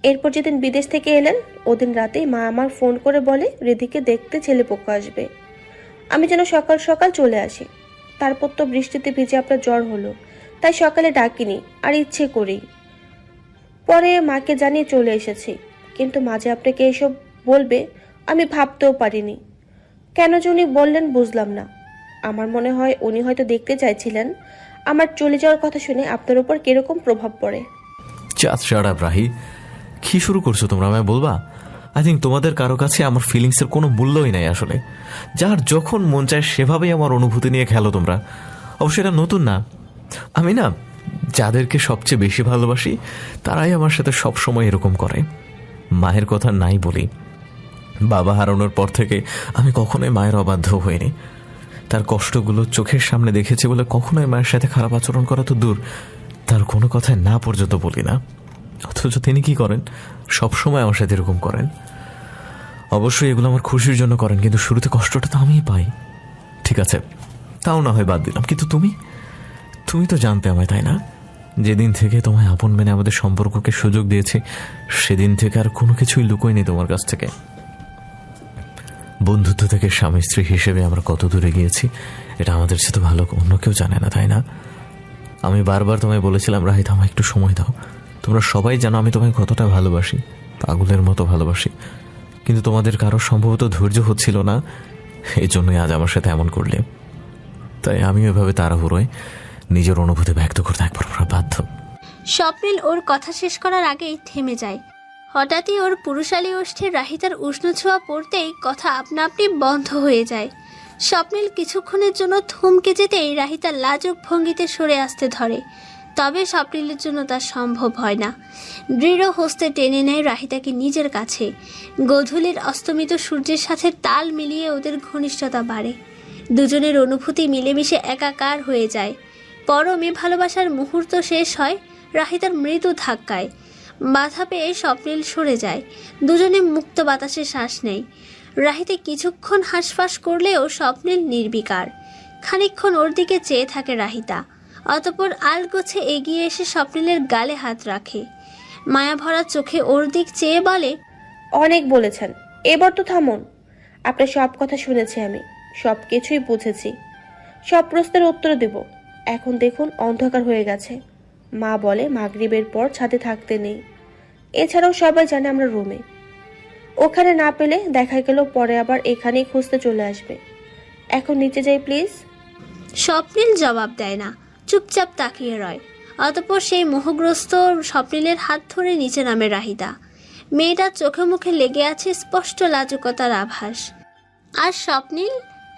এরপর যেদিন বিদেশ থেকে এলেন ওদিন রাতেই মা আমার ফোন করে বলে রিদিকে দেখতে ছেলেপক্ষ আসবে। আমি যেন সকাল সকাল চলে আসি। তারপর তো বৃষ্টিতে ভিজে আপনার জ্বর হলো, তাই সকালে ডাকিনি আর ইচ্ছে করি। পরে মাকে জানিয়ে চলে এসেছি, কিন্তু মাঝে আপনাকে এসব বলবে আমি ভাবতেও পারিনি। কেন যে উনি বললেন বুঝলাম না। আমার মনে হয় উনি হয়তো দেখতে চাইছিলেন আমার চলে যাওয়ার কথা শুনে আপনার উপর কিরকম প্রভাব পড়ে। চাঁদ রাহি, কি শুরু করছো তোমরা? আমায় বলবা? আই থিঙ্ক তোমাদের কারো কাছে আমার ফিলিংসের কোনো মূল্যই নাই আসলে। যার যখন মন চায় সেভাবেই আমার অনুভূতি নিয়ে খেলো তোমরা। অবশ্যই এটা নতুন না। আমি না যাদেরকে সবচেয়ে বেশি ভালোবাসি তারাই আমার সাথে সবসময় এরকম করে। মায়ের কথা নাই বলি, বাবা হারানোর পর থেকে আমি কখনোই মায়ের অবাধ্য হইনি। তার কষ্টগুলো চোখের সামনে দেখেছি বলে কখনোই মায়ের সাথে খারাপ আচরণ করা তো দূর, তার কোনো কথায় না পর্যন্ত বলি না। অথচ তিনি কি করেন? সবসময় আমার সাথে এরকম করেন। অবশ্যই এগুলো আমার খুশির জন্য করেন, কিন্তু শুরুতে কষ্টটা তো আমিই পাই। ঠিক আছে, তাও না হয় বাদ দিলাম, কিন্তু তুমি তো জানতে আমায়, তাই না? যেদিন থেকে তোমায় আপন মেনে আমাদের সম্পর্ককে সুযোগ দিয়েছি সেদিন থেকে আর কোনো কিছুই লুকোয়নি তোমার কাছ থেকে। বন্ধুত্ব থেকে স্বামী স্ত্রী হিসেবে আমরা কত দূরে গিয়েছি এটা আমাদের সাথে ভালো অন্য কেউ জানে না, তাই না? আমি বারবার তোমায় বলেছিলাম রাহিত আমায় একটু সময় দাও। তোমরা সবাই জানো আমি তোমায় কতটা ভালোবাসি, পাগলের মতো ভালোবাসি, কিন্তু তোমাদের কারো সম্ভবত ধৈর্য হচ্ছিল না, এই জন্যই আজ আমার সাথে এমন করলে। তাই আমি এভাবে তাড়াহুড়োয় নিজের অনুভূতি ব্যক্ত করতে একবার বাধ্য। স্বপ্নিল ওর কথা শেষ করার আগেই থেমে যায়। হঠাৎই ওর পুরুষালী ওষ্ঠে রাহিতার উষ্ণ ছোঁয়া পড়তেই কথা আপনা আপনি বন্ধ হয়ে যায়। স্বপ্নিল কিছুক্ষণের জন্য থমকে যেতেই রাহিতা লাজুক ভঙ্গিতে সরে আসতে ধরে, তবে স্বপ্নিলের জন্য তা সম্ভব হয় না। দৃঢ় হস্তে টেনে নেয় রাহিতাকে নিজের কাছে। গোধূলির অস্তমিত সূর্যের সাথে তাল মিলিয়ে ওদের ঘনিষ্ঠতা বাড়ে। দুজনের অনুভূতি মিলেমিশে একাকার হয়ে যায়। পরমে ভালোবাসার মুহূর্ত শেষ হয় রাহিতার মৃদু ধাক্কায়। বাধা পেয়ে স্বপ্নিল সরে যায়। দুজনে মুক্ত বাতাসে শ্বাস নেয়। রাহিতে কিছুক্ষণ হাঁসফাঁস করলেও স্বপ্নিল নির্বিকার। খানিকক্ষণ ওর দিকে চেয়ে থাকে রাহিতা, অতঃপর আলগোছে এগিয়ে এসে স্বপ্নিলের গালে হাত রাখে। মায়া ভরা চোখে ওর দিক চেয়ে বলে, অনেক বলেছেন, এবার তো থামুন। আপনার সব কথা শুনেছি আমি, সব কিছুই বুঝেছি, সব প্রশ্নের উত্তর দেব। এখন দেখুন অন্ধকার হয়ে গেছে। মা বলে মাগরিবের পর ছাদে থাকতে নেই। এছাড়াও সবাই জানে আমরা রুমে। ওখানে না পেলে দেখা গেল পরে আবার এখানেই খুঁজতে চলে আসবে। এখন নিচে যাই প্লিজ। স্বপ্নিল জবাব দেয় না, চুপচাপ তাকিয়ে রয়। অতঃপর সেই মোহগ্রস্ত স্বপ্নিলের হাত ধরে নিচে নামে রাহিতা। মেয়েটার চোখে মুখে লেগে আছে স্পষ্ট লাজুকতার আভাস। আর স্বপ্নিল,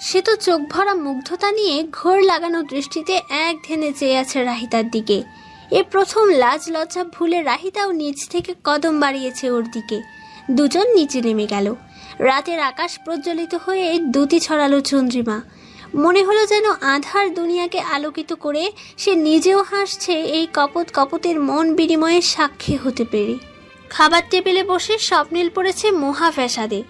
সে তো চোখ ভরা মুগ্ধতা নিয়ে ঘোর লাগানো দৃষ্টিতে এক ধ্যানে চেয়ে আছে রাহিতার দিকে। এ প্রথম লাজ লজ্জা ভুলে রাহিতাও নিচ থেকে কদম বাড়িয়েছে ওর দিকে। দুজন নিচে নেমে গেল। রাতের আকাশ প্রজ্বলিত হয়ে দ্যুতি ছড়ালো চন্দ্রিমা। মনে হলো যেন আধার দুনিয়াকে আলোকিত করে সে নিজেও হাসছে এই কপত কপতের মন বিনিময়ের সাক্ষী হতে পেরে। খাবার টেবিলে বসে স্বপ্নিল পড়েছে মহা ফ্যাসাদে।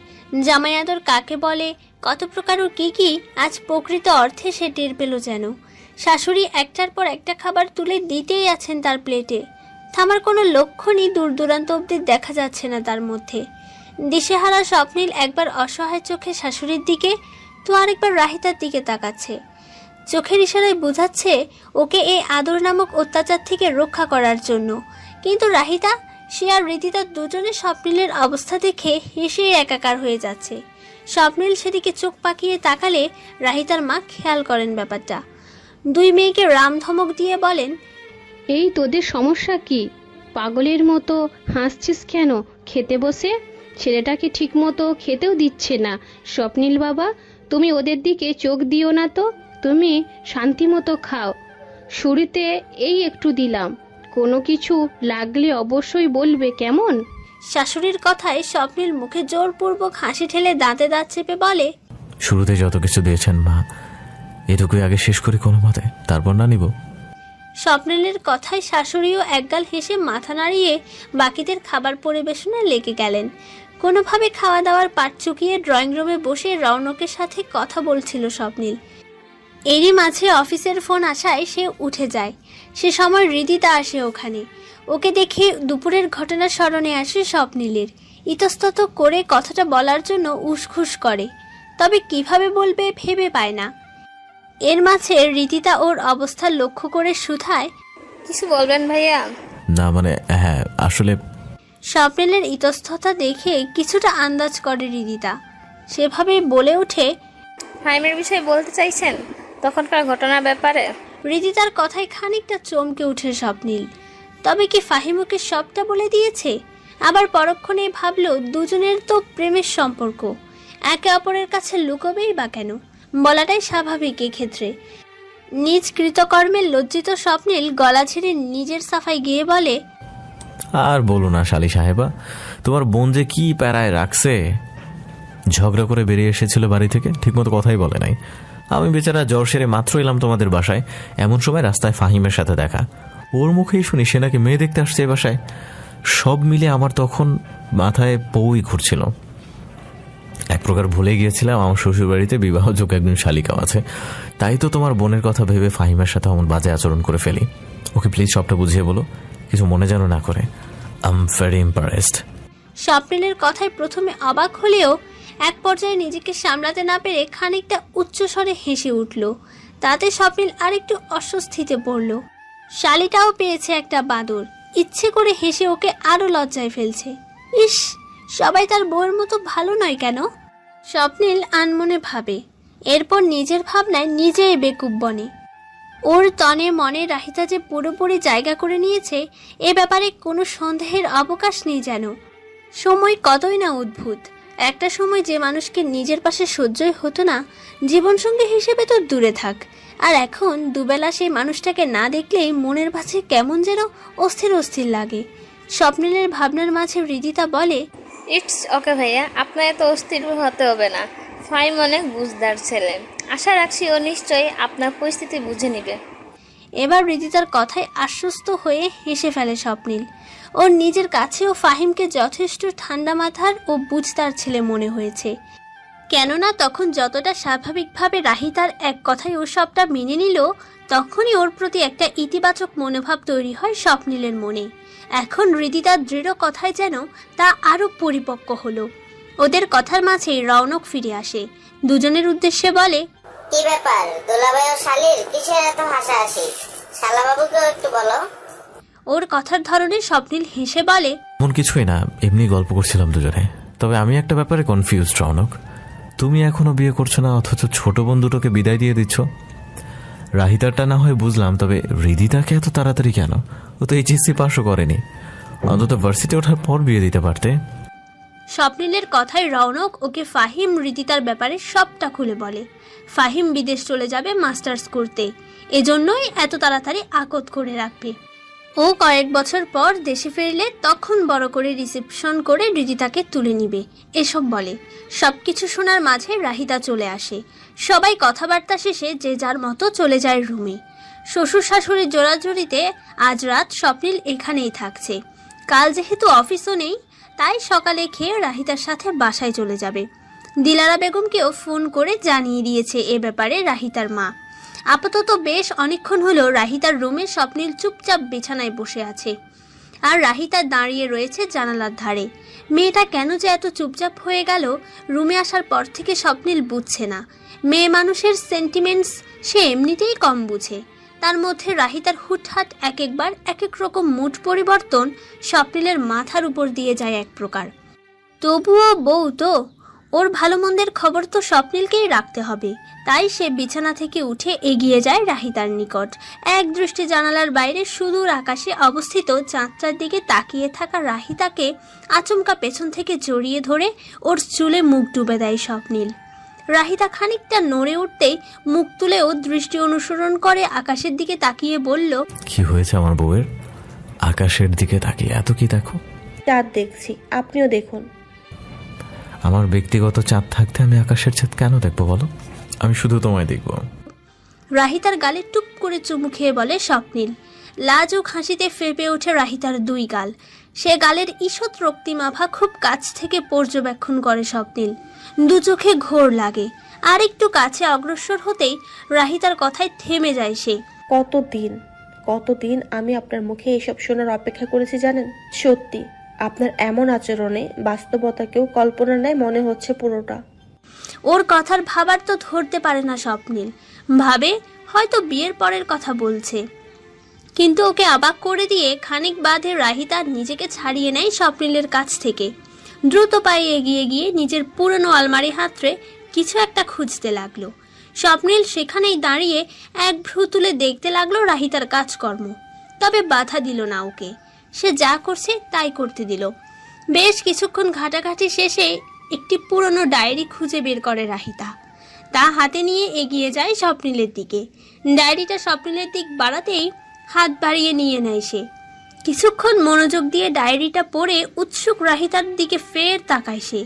জামাই আদর কাকে বলে, কত প্রকার ও কি আজ প্রকৃত অর্থে সে টের পেল যেন। শাশুড়ি একটার পর একটা খাবার তুলে দিতেই আছেন তার প্লেটে। থামার কোনো লক্ষণই দূর দূরান্ত অবধি দেখা যাচ্ছে না তার মধ্যে। দিশেহারা স্বপ্নিল একবার অসহায় চোখে শাশুড়ির দিকে তো আরেকবার রাহিতার দিকে তাকাচ্ছে। চোখের ইশারায় বোঝাচ্ছে ওকে এই আদর নামক অত্যাচার থেকে রক্ষা করার জন্য। কিন্তু রাহিতা, সে আর রীতিতা দুজনে স্বপ্নিলের অবস্থা দেখে হেসে একাকার হয়ে যাচ্ছে। স্বপ্নিল সেদিকে চোখ পাকিয়ে তাকালে রাহিতার মা খেয়াল করেন ব্যাপারটা। দুই মেয়েকে রামধমক দিয়ে বলেন, এই তোদের সমস্যা কি? পাগলের মতো হাসছিস কেন? খেতে বসে ছেলেটাকে ঠিক মতো খেতেও দিচ্ছে না। স্বপ্নিল বাবা, তুমি ওদের দিকে চোখ দিও না তো, তুমি শান্তি মতো খাও। শুরুতে এই একটু দিলাম, কোনো কিছু লাগলে অবশ্যই বলবে, কেমন? শাশুড়ির কথায় স্বপ্নিল মুখে জোরপূর্বক হাসি ঠেলে দাঁতে দাঁত চেপে বলে, শুরুতে যত কিছু দিয়েছেন মা, এটুকুই আগে শেষ করি কোনো মতে, তারপর না নিব। স্বপ্নিলের কথায় শাশুড়িও একগাল হেসে মাথা নাড়িয়ে বাকিদের খাবার পরিবেশনে লেগে গেলেন। কোনোভাবে খাওয়া দাওয়ার পাট চুকিয়ে ড্রয়িং রুমে বসে রৌনকের সাথে কথা বলছিল স্বপ্নিল। এরই মাঝে অফিসের ফোন আসায় সে উঠে যায়। সে সময় হৃদিতা আসে ওখানে। ওকে দেখে দুপুরের ঘটনা স্মরণে আসে স্বপ্নিলের। ইতস্তত করে কথাটা বলার জন্য উসখুস করে, তবে কিভাবে বলবে ভেবে পায় না। এর মাঝে রীতিতা ওর অবস্থা লক্ষ্য করে শুধায়, কিছু বলবেন ভাইয়া? না মানে হ্যাঁ, আসলে স্বপ্নিলের ইতস্ততা দেখে কিছুটা আন্দাজ করে রীতিতা। সেভাবে বলে ওঠে, ফাইমের বিষয়ে বলতে চাইছেন, তখনকার ঘটনার ব্যাপারে? রীতিতার কথায় খানিকটা চমকে উঠে স্বপ্নিল। তবে কি ফাহিম ওকে সবটা বলে দিয়েছে? আবার পরক্ষণে ভাবলো দুজনের তো প্রেমের সম্পর্ক, একে অপরের কাছে লুকোবেই বা কেন? বলাটাই স্বাভাবিক এক্ষেত্রে। নিজ কৃতকর্মে লজ্জিত স্বপ্নিল গলা ছেড়ে নিজের সাফাই গিয়ে বলে, আর বলো না শালি সাহেবা, তোমার বোন যে কি প্যারায় রাখছে। ঝগড়া করে বেরিয়ে এসেছিল বাড়ি থেকে, ঠিকমতো কথাই বলে নাই। আমি বেচারা জ্বর সেরে মাত্র এলাম তোমাদের বাসায়, এমন সময় রাস্তায় ফাহিমের সাথে দেখা। ওর মুখেই শুনি সে নাকি মেয়ে দেখতে আসছে এ বাসায়। সব মিলে আমার তখন মাথায় পৌই ঘুরছিল। এক প্রকার ভুলে গিয়েছিলাম আমার শ্বশুরবাড়িতে বিবাহযোগ্য একজন শালিকাও আছে। তাই তো তোমার বোনের কথা ভেবে ফাহিমের সাথে অমন বাজে আচরণ করে ফেলি। ওকে প্লিজ সবটা বুঝিয়ে বলো, কিছু মনে যেন না করে। I am very impressed. স্বপ্নিলের কথায় প্রথমে অবাক হলেও এক পর্যায়ে নিজেকে সামলাতে না পেরে খানিকটা উচ্চস্বরে হেসে উঠল। তাতে স্বপ্নিল আরেকটু অস্বস্তিতে পড়ল। শালিটাও পেয়েছে একটা বাদর, ইচ্ছে করে হেসে ওকে আরো লজ্জায় ফেলছে। ইস, সবাই তার বউয়ের মতো ভালো নয় কেন? স্বপ্নিল আনমনে ভাবে। এরপর নিজের ভাবনায় নিজেই বেকুব বনে। ওর তনে মনে রাহিতা যে পুরোপুরি জায়গা করে নিয়েছে, এ ব্যাপারে কোনো সন্দেহের অবকাশ নেই যেন। সময় কতই না অদ্ভুত। একটা সময় যে মানুষকে নিজের পাশে সহ্যই হতো না, জীবনসঙ্গী হিসেবে তো দূরে থাক, আর এখন দুবেলা সেই মানুষটাকে না দেখলেই মনের ভাঁজে কেমন যেন অস্থির অস্থির লাগে। স্বপ্নিলের ভাবনার মাঝে হৃদিতা বলে, ইটস ওকে ভাইয়া, আপনার এত অস্থির হতে হবে না। ফাইম অনেক বুঝদার ছেলে, আশা রাখছি ও নিশ্চয়ই আপনার পরিস্থিতি বুঝে নেবে। এবার হৃদিতার কথায় আশ্বস্ত হয়ে হেসে ফেলে স্বপ্নিল। ওর নিজের কাছেও ফাহিমকে যথেষ্ট ঠান্ডা মাথার ও বুঝদার ছেলে মনে হয়েছে। কেননা তখন যতটা স্বাভাবিকভাবে রাহিতার এক কথায় ও সবটা মেনে নিল, তখনই ওর প্রতি একটা ইতিবাচক মনোভাব তৈরি হয় স্বপ্নিলের মনে। এখন হৃদিতার দৃঢ় কথায় যেন তা আরও পরিপক্ক হলো। ওদের কথার মাঝেই রৌনক ফিরে আসে। দুজনের উদ্দেশ্যে বলে, কি ব্যাপার দোলাভাই ও শালির কিসের এত হাসাহাসি? শালাবাবুকে একটু বলো। ওর কথার ধরনে স্বপ্নিল হেসে বলে, এমন কিছুই না, এমনি গল্প করছিলাম দুজনে। তবে আমি একটা ব্যাপারে কনফিউজড রৌনক, তুমি এখনো বিয়ে করছো না, অথচ ছোট বোন দুটোকে বিদায় দিয়ে দিচ্ছ। রাহিতারটা না হয় বুঝলাম, তবে হৃদিতাকে এত তাড়াতাড়ি কেন? ও তো এইচএসসি পাসও করেনি, অন্তত ভার্সিটি ওঠার পর বিয়ে দিতে পারতে। স্বপ্নিলের কথায় রৌনক ওকে ফাহিম হৃদিতার ব্যাপারে সবটা খুলে বলে। ফাহিম বিদেশ চলে যাবে মাস্টার্স করতে, এজন্যই এত তাড়াতাড়ি আকত করে রাখবে। ও কয়েক বছর পর দেশে ফিরলে তখন বড় করে রিসেপশন করে হৃদিতাকে তুলে নিবে, এসব বলে। সবকিছু শোনার মাঝে রাহিতা চলে আসে। সবাই কথাবার্তা শেষে যে যার মতো চলে যায় রুমে। শ্বশুর শাশুড়ির জোড়াজুড়িতে আজ রাত স্বপ্নিল এখানেই থাকছে। কাল যেহেতু অফিসও নেই, তাই সকালে খেয়ে রাহিতার সাথে বাসায় চলে যাবে। দিলারা বেগমকেও ফোন করে জানিয়ে দিয়েছে এ ব্যাপারে রাহিতার মা। আপাতত বেশ অনেকক্ষণ হলো রাহিতার রুমে স্বপ্নিল চুপচাপ বিছানায় বসে আছে। আর রাহিতা দাঁড়িয়ে রয়েছে জানালার ধারে। মেয়েটা কেন যে এত চুপচাপ হয়ে গেল রুমে আসার পর থেকে স্বপ্নিল বুঝছে না। মেয়ে মানুষের সেন্টিমেন্টস সে এমনিতেই কম বুঝে, তার মধ্যে রাহিতার হুটহাট এক একবার এক এক রকম মুড পরিবর্তন স্বপ্নিলের মাথার উপর দিয়ে যায় এক প্রকার। তবুও বউ তো, ওর ভালো মন্দের খবর তো স্বপ্নিলকেই রাখতে হবে। তাই সে বিছানা থেকে উঠে এগিয়ে যায় রাহিতার নিকট। এক দৃষ্টি জানালার বাইরে সুদূর আকাশে অবস্থিত চাঁদটার দিকে তাকিয়ে থাকা রাহিতাকে আচমকা পেছন থেকে জড়িয়ে ধরে ওর চুলে মুখ ডুবে দেয় স্বপ্নিল। রাহিতা খানিকটা নড়ে উঠতেই মুখ তুলেও দৃষ্টি অনুসরণ করে আকাশের দিকে তাকিয়ে বলল, কি হয়েছে আমার বউয়ের? আকাশের দিকে তাকিয়ে এত কি দেখো? চাঁদ দেখছি, আপনিও দেখুন। আমার ব্যক্তিগত চাঁদ থাকতে আমি আকাশের চাঁদ কেন দেখবো বলো? আমি শুধু তোমায় দেখবো। রাহিতার গালে টুপ করে চুমু খেয়ে বলে স্বপ্নিল। লাজুক হাসিতে ফেপে ওঠে রাহিতার দুই গাল। সে গালের ঈষৎ রক্তিমাভা খুব কাছ থেকে পর্যবেক্ষণ করে স্বপ্নিল। দু চোখে ঘোর লাগে। আর একটু কাছে অগ্রসর হতেই রাহিতার কথায় থেমে যায় সে। কতদিন আমি আপনার মুখে এসব শোনার অপেক্ষা করেছি জানেন? সত্যি আপনার এমন আচরণে বাস্তবতাকেও কল্পনা নেয় মনে হচ্ছে পুরোটা। ওর কথার ভাবার তো ধরতে পারে না স্বপ্নিল। ভাবে হয়তো বিয়ের পরের কথা বলছে, কিন্তু ওকে অবাক করে দিয়ে খানিক বাদে রাহিতা নিজেকে ছাড়িয়ে নেয় স্বপ্নিলের কাছ থেকে। দ্রুত পায়ে এগিয়ে গিয়ে নিজের পুরনো আলমারি হাতড়ে কিছু একটা খুঁজতে লাগলো। স্বপ্নিল সেখানেই দাঁড়িয়ে এক ভ্রু তুলে দেখতে লাগলো রাহিতার কাজকর্ম, তবে বাধা দিল না ওকে। সে যা করছে তাই করতে দিল। বেশ কিছুক্ষণ ঘাটাঘাটি শেষে একটি পুরনো ডায়েরি খুঁজে বের করে রাহিতা। তা হাতে নিয়ে এগিয়ে যায় স্বপ্নিলের দিকে। ডায়েরিটা স্বপ্নিলের দিক বাড়াতেই হাত বাড়িয়ে নিয়ে নেয় সে। কিছুক্ষণ মনোযোগ দিয়ে ডায়েরিটা পড়ে উৎসুক রাহিতার দিকে ফের তাকায় সে।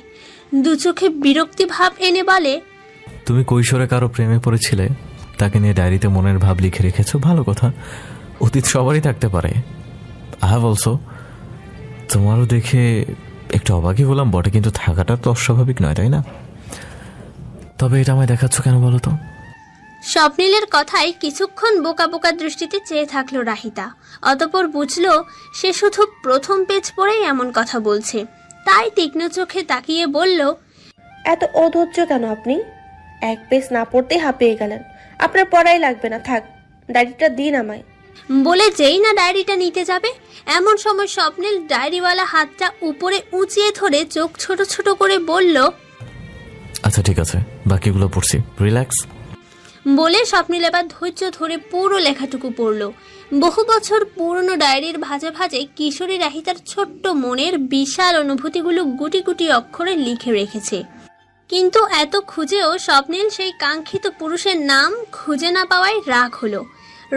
দু চোখে বিরক্তি ভাব এনে বলে, তুমি কৈশোরে কারো প্রেমে পড়েছিলে, তাকে নিয়ে ডায়েরিতে মনের ভাব লিখে রেখেছো, ভালো কথা। অতীত সবারই থাকতে পারে। I have also. তোমারও দেখে একটু অবাকই হলাম বটে, কিন্তু থাকাটা তো অস্বাভাবিক নয়, তাই না? তবে এটা আমায় দেখাচ্ছ কেন বলো তো? স্বপ্নিলের কথায় কিছুক্ষণ বোকা বোকা দৃষ্টিতে চেয়ে থাকলো রাহিতা। অতঃপর বুঝলো সে শুধু প্রথম পেজ পড়েই এমন কথা বলছে। তাই তীক্ষ্ণ চোখে তাকিয়ে বলল, এত অধৈর্য কেন আপনি? এক পেজ না পড়তেই হাঁপিয়ে গেলেন। আপনার পড়াই লাগবে না, থাক, ডায়েরিটা দিন আমায়। বলে যেই না ডায়েরিটা নিতে যাবে, এমন সময় স্বপ্নিল ডায়েরিওয়ালা হাতটা উপরে উঁচিয়ে ধরে চোখ ছোট ছোট করে বলল, আচ্ছা ঠিক আছে, বাকিগুলো পড়ছি, রিল্যাক্স। বলে স্বপ্নিল এবার ধৈর্য ধরে পুরো লেখাটুকু পড়ল। বহু বছর পুরনো ডায়েরির ভাঁজে ভাঁজে কিশোরী রাহিতার ছোট্ট মনের বিশাল অনুভূতিগুলো গুটি গুটি অক্ষরে লিখে রেখেছে। কিন্তু এত খুঁজেও স্বপ্নিল সেই কাঙ্ক্ষিত পুরুষের নাম খুঁজে না পাওয়ায় রাগ হলো।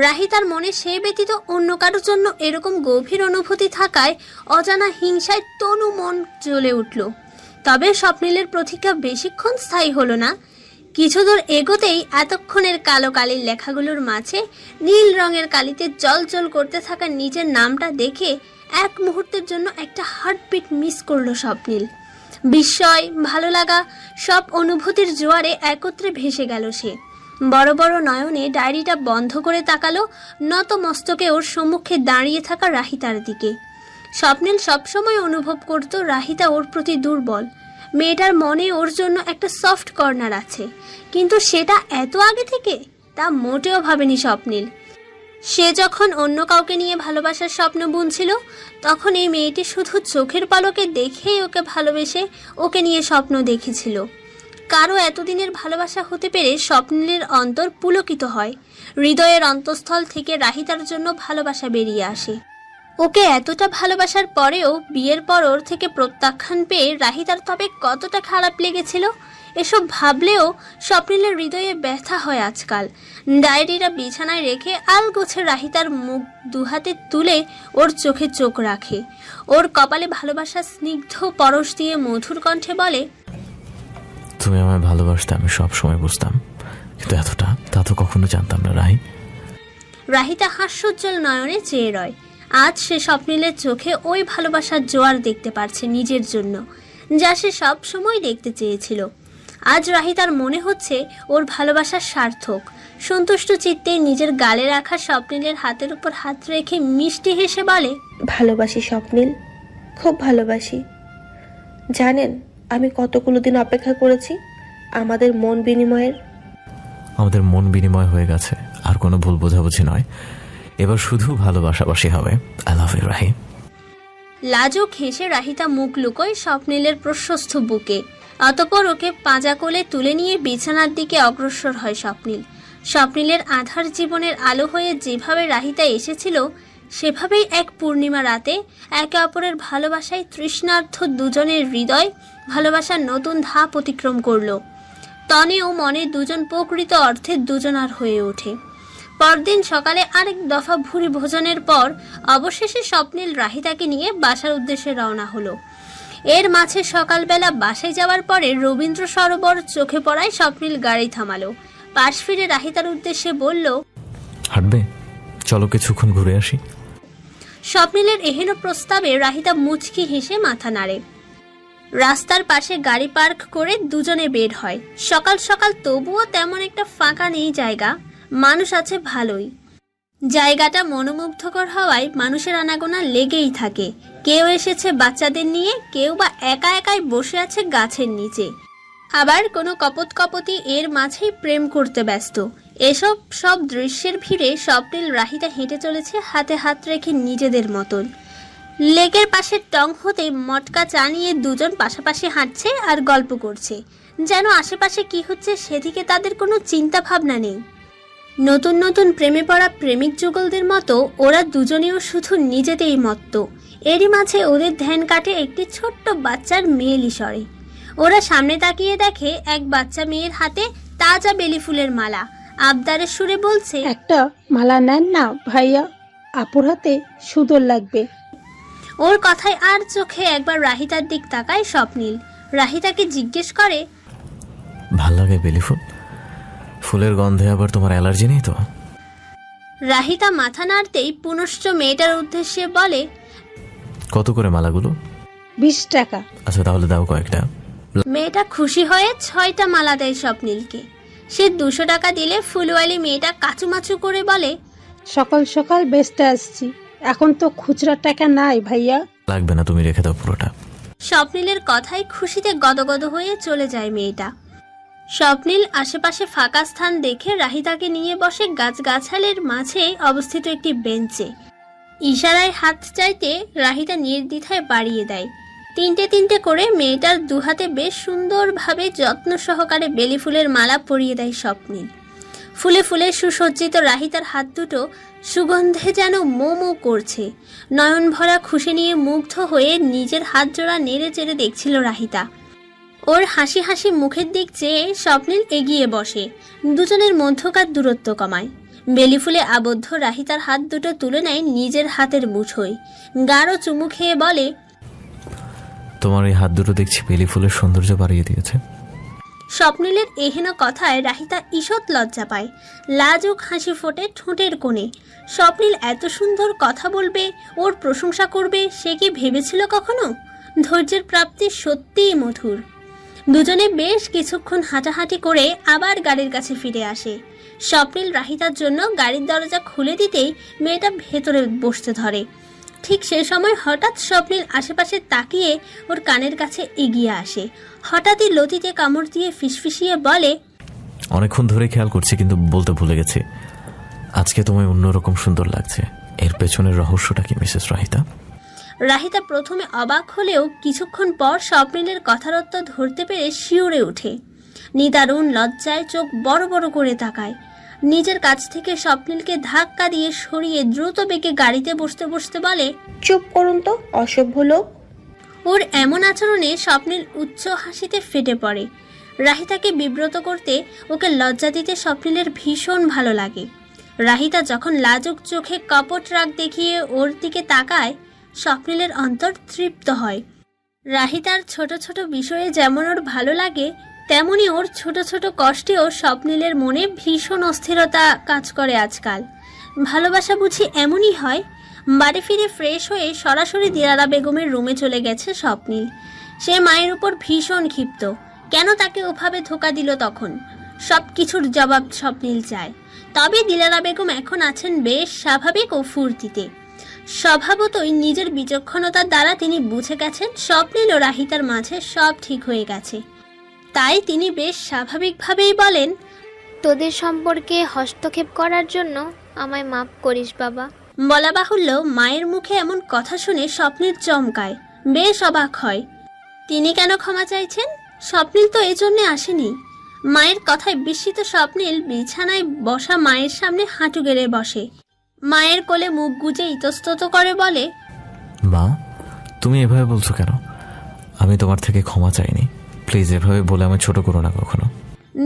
রাহিতার মনে সে ব্যতীত অন্য কারোর জন্য এরকম গভীর অনুভূতি থাকায় অজানা হিংসায় তনু মন জ্বলে উঠল। তবে স্বপ্নিলের প্রতীক্ষা বেশিক্ষণ স্থায়ী হলো না। কিছু দূর এগোতেই এতক্ষণের কালো কালির লেখাগুলোর মাঝে নীল রঙের কালিতে জল করতে থাকা নিজের নামটা দেখে এক মুহূর্তের জন্য একটা হার্টবিট মিস করলো স্বপ্নিল। বিস্ময়, ভালো লাগা, সব অনুভূতির জোয়ারে একত্রে ভেসে গেল সে। বড় বড় নয়নে ডায়েরিটা বন্ধ করে তাকালো নত মস্তকে ওর সম্মুখে দাঁড়িয়ে থাকা রাহিতার দিকে। স্বপ্নিল সবসময় অনুভব করত রাহিতা ওর প্রতি দুর্বল। মেয়েটার মনে ওর জন্য একটা সফট কর্নার আছে, কিন্তু সেটা এত আগে থেকে তা মোটেও ভাবেনি স্বপ্নিল। সে যখন অন্য কাউকে নিয়ে ভালোবাসার স্বপ্ন বুনছিল, তখন এই মেয়েটি শুধু চোখের পলকে দেখেই ওকে ভালোবেসে ওকে নিয়ে স্বপ্ন দেখেছিল। কারো এতদিনের ভালোবাসা হতে পেরে স্বপ্নিলের অন্তর পুলকিত হয়। হৃদয়ের অন্তঃস্থল থেকে রাহিতার জন্য ভালোবাসা বেরিয়ে আসে। ওকে এতটা ভালোবাসার পরেও বিয়ের পর ওর থেকে প্রত্যাখ্যান পেয়ে রাহিতার তবে কতটা খারাপ লেগেছিল, এসব ভাবলেও স্বপ্নিলের হৃদয়ে ব্যথা হয় আজকাল। ডায়েরিটা বিছানায় রেখে আলগোছে রাহিতার মুখ দুহাতে তুলে ওর চোখে চোখ রাখে। ওর কপালে ভালোবাসার স্নিগ্ধ পরশ দিয়ে মধুর কণ্ঠে বলে, তুমি আমায় ভালোবাসতে আমি সব সময় বুঝতাম, কিন্তু এতটা তা তো কখনো জানতাম না রাহি। রাহিতা হাস্যোজ্জ্বল নয়নে চেয়ে রয়। আজ সে স্বপ্নিলের চোখে ওই ভালোবাসার জোয়ার দেখতে পারছে নিজের জন্য, যা সে সব সময় দেখতে চেয়েছিল। আজ রাহিতার মনে হচ্ছে ওর ভালোবাসা সার্থক। সন্তুষ্ট চিত্তে নিজের গালে রাখা স্বপ্নিলের হাতের উপর হাত রেখে মিষ্টি হেসে বলে, ভালোবাসি স্বপ্নিল, খুব ভালোবাসি। জানেন আমি কতগুলো দিন অপেক্ষা করেছি আমাদের মন বিনিময়ের। আমাদের মন বিনিময় হয়ে গেছে, আর কোনো ভুল বোঝাবুঝি নয়, এবার শুধু ভালোবাসাবাসি হবে। I love you Rahi. লাজুক হেসে রাহিতা মুখ লুকোয় স্বপ্নিলের প্রশস্ত বুকে। অতঃপর ওকে পাঁজা কোলে তুলে নিয়ে বিছানার দিকে অগ্রসর হয় স্বপ্নিল। স্বপ্নিলের আধার জীবনের আলো হয়ে যেভাবে রাহিতা এসেছিল, সেভাবেই এক পূর্ণিমা রাতে একে অপরের ভালোবাসায় তৃষ্ণার্থ দুজনের হৃদয় ভালোবাসার নতুন ধাপ অতিক্রম করল। তনে ও মনে দুজন প্রকৃত অর্থে দুজনার হয়ে ওঠে। পরদিন সকালে আরেক দফা ভুরি ভোজনের পর অবশেষে স্বপ্নিল রাহিতাকে নিয়ে বাসার উদ্দেশ্যে রওনা হলো। এর মাঝে সকালবেলা বাসায় যাওয়ার পরে রবীন্দ্র সরোবর চোখে পড়ায় স্বপ্নিল গাড়ি থামালো। পাশ ফিরে রাহিতার উদ্দেশ্যে বলল, হাঁটবে? চলো কিছুক্ষণ ঘুরে আসি। স্বপ্নিলের এহেন প্রস্তাবে রাহিতা মুচকি হেসে মাথা নাড়ে। রাস্তার পাশে গাড়ি পার্ক করে দুজনে বের হয়। সকাল সকাল তবুও তেমন একটা ফাঁকা নেই জায়গা, মানুষ আছে ভালোই। জায়গাটা মনোমুগ্ধকর হওয়ায় মানুষের আনাগোনা লেগেই থাকে। কেউ এসেছে বাচ্চাদের নিয়ে, কেউ বা একা একাই বসে আছে গাছের নিচে, আবার কোনো কপতি এর মাঝেই প্রেম করতে ব্যস্ত। এসব সব দৃশ্যের ভিড়ে স্বপ্নিল রাহিতা হেঁটে চলেছে হাতে হাত রেখে নিজেদের মতন। লেকের পাশে টং হতে মটকা চা নিয়ে দুজন পাশাপাশি হাঁটছে আর গল্প করছে, যেন আশেপাশে কি হচ্ছে সেদিকে তাদের কোনো চিন্তা ভাবনা নেই। নতুন নতুন প্রেমে পড়া প্রেমিক যুগলদের মতো ওরা দুজনেও শুধু নিজেতেই মত্ত। এরই মাঝে ওদের ধ্যান কাটে একটি ছোট্ট বাচ্চার মেয়েলি স্বরে। ওরা সামনে তাকিয়ে দেখে এক বাচ্চা মেয়ের হাতে তাজা বেলি ফুলের মালা। আবদারের সুরে বলছে, একটা মালা নেন না ভাইয়া, আপুর হাতে সুন্দর লাগবে। ওর কথায় আর চোখে একবার রাহিতার দিক তাকায় স্বপ্নিল। রাহিতাকে জিজ্ঞেস করে, ভাল লাগে বেলি ফুল? ফুলের গন্ধে আবার তোমার অ্যালার্জি নেই তো? রাহিতা মাথা নাড়তেই পুনশ্চ মেয়েটার উদ্দেশ্যে বলে, কত করে মালাগুলো? 20 টাকা। আচ্ছা তাহলে দাও কয়েকটা। মেয়েটা খুশি হয়ে 6টা মালা দেয় স্বপ্নিলকে। সে 200 টাকা দিলে ফুলওয়ালি মেয়েটা কাচুমাচু করে বলে, সকাল সকাল বেচতে আসছি, এখন তো খুচরা টাকা নাই ভাইয়া। লাগবে না, তুমি রেখে দাও পুরোটা। স্বপ্নিলের কথায় খুশিতে গদগদ হয়ে চলে যায় মেয়েটা। স্বপ্নিল আশেপাশে ফাঁকা স্থান দেখে রাহিতাকে নিয়ে বসে গাছগাছালের মাঝে অবস্থিত একটি বেঞ্চে। ইশারায় হাত চাইতে রাহিতা নির্দ্বিধায় বাড়িয়ে দেয়। তিনটে তিনটে করে মেয়েটার দুহাতে বেশ সুন্দরভাবে যত্ন সহকারে বেলি ফুলের মালা পরিয়ে দেয় স্বপ্নিল। ফুলে ফুলে সুসজ্জিত রাহিতার হাত দুটো সুগন্ধে যেন মোমো করছে। নয়ন ভরা খুশি নিয়ে মুগ্ধ হয়ে নিজের হাত জোড়া নেড়ে চেড়ে দেখছিল রাহিতা। ওর হাসি হাসি মুখের দিক চেয়ে স্বপ্নিল এগিয়ে বসে, দুজনের মধ্যকার দূরত্ব কমায়। বেলি ফুলে আবদ্ধ রাহিতার হাত দুটো তুলে নেয় নিজের হাতের মুঠোয়। গাঢ় চুমু খেয়ে বলে, তোমার এই হাত দুটো দেখছি বেলি ফুলের সৌন্দর্য বাড়িয়ে দিয়েছে। স্বপ্নিলের এহেন কথায় রাহিতা ঈষৎ লজ্জা পায়। লাজুক হাসি ফোটে ঠোঁটের কোণে। স্বপ্নিল এত সুন্দর কথা বলবে, ওর প্রশংসা করবে, সে কি ভেবেছিল কখনো? ধৈর্যের প্রাপ্তি সত্যিই মধুর। দুজনে বেশ কিছুক্ষণ হাঁটাহাঁটি করে আবার গাড়ির কাছে ফিরে আসে। স্বপ্নিল রাহিতার জন্য গাড়ির দরজা খুলে দিতেই মেয়েটা ভেতরে বসতে ধরে। ঠিক সেই সময় হঠাৎ স্বপ্নিল আশেপাশে তাকিয়ে ওর কানের কাছে এগিয়ে আসে। হঠাৎই লতিতে কামড় দিয়ে ফিসফিসিয়ে বলে, অনেকক্ষণ ধরে খেয়াল করছি কিন্তু বলতে ভুলে গেছি, আজকে তোমায় অন্যরকম সুন্দর লাগছে। এর পেছনের রহস্যটা কি মিসেস রাহিতা? রাহিতা প্রথমে অবাক হলেও কিছুক্ষণ পর স্বপ্নিলের কথারত্ব ধরতে পেরে শিউরে ওঠে। নিদারুণ লজ্জায় চোখ বড় বড় করে তাকায়। নিজের কাছ থেকে স্বপ্নিলকে ধাক্কা দিয়ে সরিয়ে দ্রুত বেগে গাড়িতে বসতে বসতে বলে, চুপ করুন তো অসভ্য লোক। ওর এমন আচরণে স্বপ্নিল উচ্চ হাসিতে ফেটে পড়ে। রাহিতাকে বিব্রত করতে, ওকে লজ্জা দিতে স্বপ্নিলের ভীষণ ভালো লাগে। রাহিতা যখন লাজুক চোখে কপট রাগ দেখিয়ে ওর দিকে তাকায়, স্বপ্নিলের অন্তর তৃপ্ত হয়। রাহিতার ছোট ছোট বিষয়ে যেমন ওর ভালো লাগে, তেমনি ওর ছোট ছোট কষ্টেও স্বপ্নিলের মনে ভীষণ অস্থিরতা কাজ করে আজকাল। ভালোবাসা বুঝি এমনই হয়। বাড়ি ফিরে ফ্রেশ হয়ে সরাসরি দিলারা বেগমের রুমে চলে গেছে স্বপ্নিল। সে মায়ের উপর ভীষণ ক্ষিপ্ত। কেন তাকে ওভাবে ধোকা দিল তখন? সব কিছুর জবাব স্বপ্নিল চায়। তবে দিলারা বেগম এখন আছেন বেশ স্বাভাবিক ও ফুর্তিতে। স্বভাবতই নিজের বিচক্ষণতার দ্বারা তিনি বুঝে গেছেন স্বপ্নিল ও রাহিতার মাঝে সব ঠিক হয়ে গেছে। তাই তিনি বেশ স্বাভাবিকভাবেই বলেন, তোদের সম্পর্কে হস্তক্ষেপ করার জন্য আমায় মাফ করিস বাবা। বলা বাহুল্য, মায়ের মুখে এমন কথা শুনে স্বপ্নিল চমকায়, বেশ অবাক হয়। তিনি কেন ক্ষমা চাইছেন? স্বপ্নিল তো এজন্য আসেনি। মায়ের কথায় বিস্মিত স্বপ্নিল বিছানায় বসা মায়ের সামনে হাঁটু গেড়ে বসে। মায়ের কোলে মুখ গুজে ইতস্তত করে বলে, মা, তুমি এভাবে বলছো কেন? আমি তোমার থেকে ক্ষমা চাইনি, প্লিজ এভাবে বলে আমায় ছোট করো না কখনো।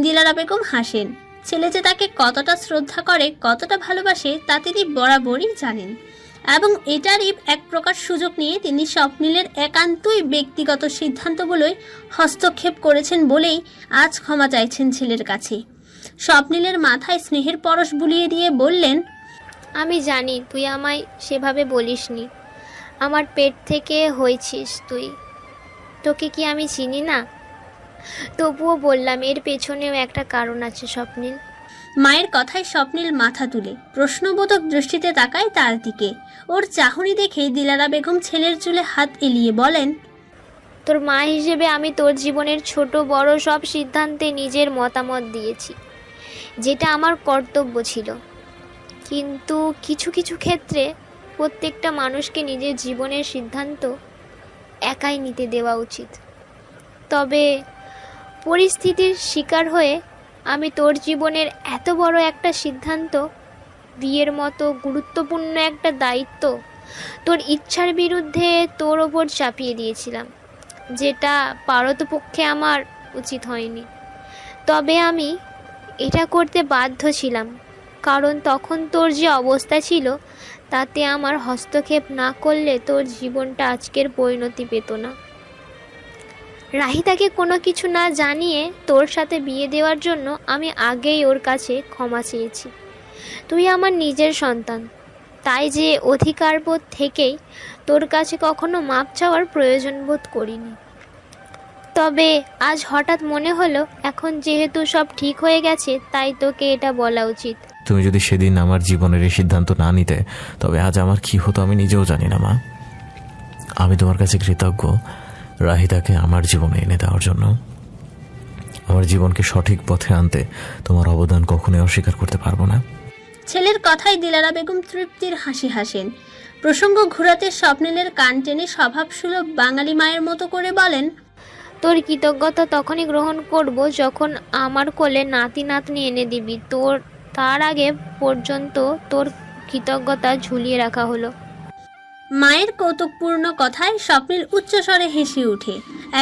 দিলারা বেগম হাসেন। ছেলে যে তাকে কতটা শ্রদ্ধা করে, কতটা ভালোবাসে তা তিনি বরাবরই জানেন, এবং এটারই এক প্রকার সুযোগ নিয়ে তিনি স্বপ্নিলের একান্তই ব্যক্তিগত সিদ্ধান্তগুলোই হস্তক্ষেপ করেছেন বলেই আজ ক্ষমা চাইছেন ছেলের কাছে। স্বপ্নিলের মাথায় স্নেহের পরশ বুলিয়ে দিয়ে বললেন, আমি জানি তুই আমায় সেভাবে বলিসনি, আমার পেট থেকে হয়েছিস তুই, তোকে কি আমি চিনি না? তবুও বললাম, এর পেছনেও একটা কারণ আছে স্বপ্নিল। মায়ের কথায় স্বপ্নিল মাথা তুলে প্রশ্নবোধক দৃষ্টিতে তাকায় তার দিকে। ওর চাহনি দেখে দিলারা বেগম ছেলের চুলে হাত এলিয়ে বলেন, তোর মা হিসেবে আমি তোর জীবনের ছোট বড় সব সিদ্ধান্তে নিজের মতামত দিয়েছি, যেটা আমার কর্তব্য ছিল। কিন্তু কিছু কিছু ক্ষেত্রে প্রত্যেকটা মানুষকে নিজের জীবনের সিদ্ধান্ত একাই নিতে দেওয়া উচিত। তবে পরিস্থিতির শিকার হয়ে আমি তোর জীবনের এত বড় একটা সিদ্ধান্ত, বিয়ের মতো গুরুত্বপূর্ণ একটা দায়িত্ব তোর ইচ্ছার বিরুদ্ধে তোর ওপর চাপিয়ে দিয়েছিলাম, যেটা পারতপক্ষে আমার উচিত হয়নি। তবে আমি এটা করতে বাধ্য ছিলাম, কারণ তখন তোর যে অবস্থা ছিল তাতে আমার হস্তক্ষেপ না করলে তোর জীবনটা আজকের পরিণতি পেত না। রাহিতাকে কোনো কিছু না জানিয়ে তোর সাথে বিয়ে দেওয়ার জন্য আমি আগেই ওর কাছে ক্ষমা চেয়েছি। তুই আমার নিজের সন্তান, তাই যে অধিকারবোধ থেকেই তোর কাছে কখনো মাপ চাওয়ার প্রয়োজন বোধ করিনি। তবে আজ হঠাৎ মনে হলো, এখন যেহেতু সব ঠিক হয়ে গেছে, তাই তোকে এটা বলা উচিত। তুমি যদি সেদিন আমার জীবনের এই সিদ্ধান্ত না নিতে, তবে আজ আমার কি হতো আমি নিজেও জানি না মা। আমি তোমার কাছে কৃতজ্ঞ রাহিতাকে আমার জীবনে এনে দেওয়ার জন্য। আমার জীবনকে সঠিক পথে আনতে তোমার অবদান কখনোই অস্বীকার করতে পারবো না। ছেলের কথায় দিলারা বেগম তৃপ্তির হাসি হাসেন। প্রসঙ্গ ঘুরাতে স্বপ্নিলের কান টেনে স্বভাবসুলভ বাঙালি মায়ের মতো করে বলেন, তোর কৃতজ্ঞতা তখনই গ্রহণ করব যখন আমার কোলে নাতি নাতনি এনে দিবি। তার আগে পর্যন্ত তোর কৃতজ্ঞতা ঝুলিয়ে রাখা হলো। মায়ের কৌতুকপূর্ণ কথায় স্বপ্নিল উচ্চস্বরে হেসে ওঠে।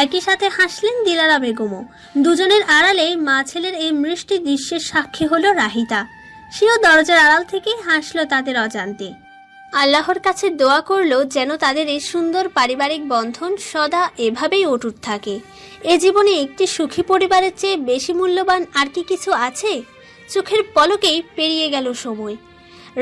একই সাথে হাসলেন দিলারা বেগমও। দুজনের আড়ালেই মা ছেলের এই মিষ্টি দৃশ্যের সাক্ষী হলো রাহিতা। সেও দরজার আড়াল থেকে হাসলো তাদের অজান্তে। আল্লাহর কাছে দোয়া করলো যেন তাদের এই সুন্দর পারিবারিক বন্ধন সদা এভাবেই অটুট থাকে। এ জীবনে একটি সুখী পরিবারের চেয়ে বেশি মূল্যবান আর কি কিছু আছে? চোখের পলকেই পেরিয়ে গেল সময়।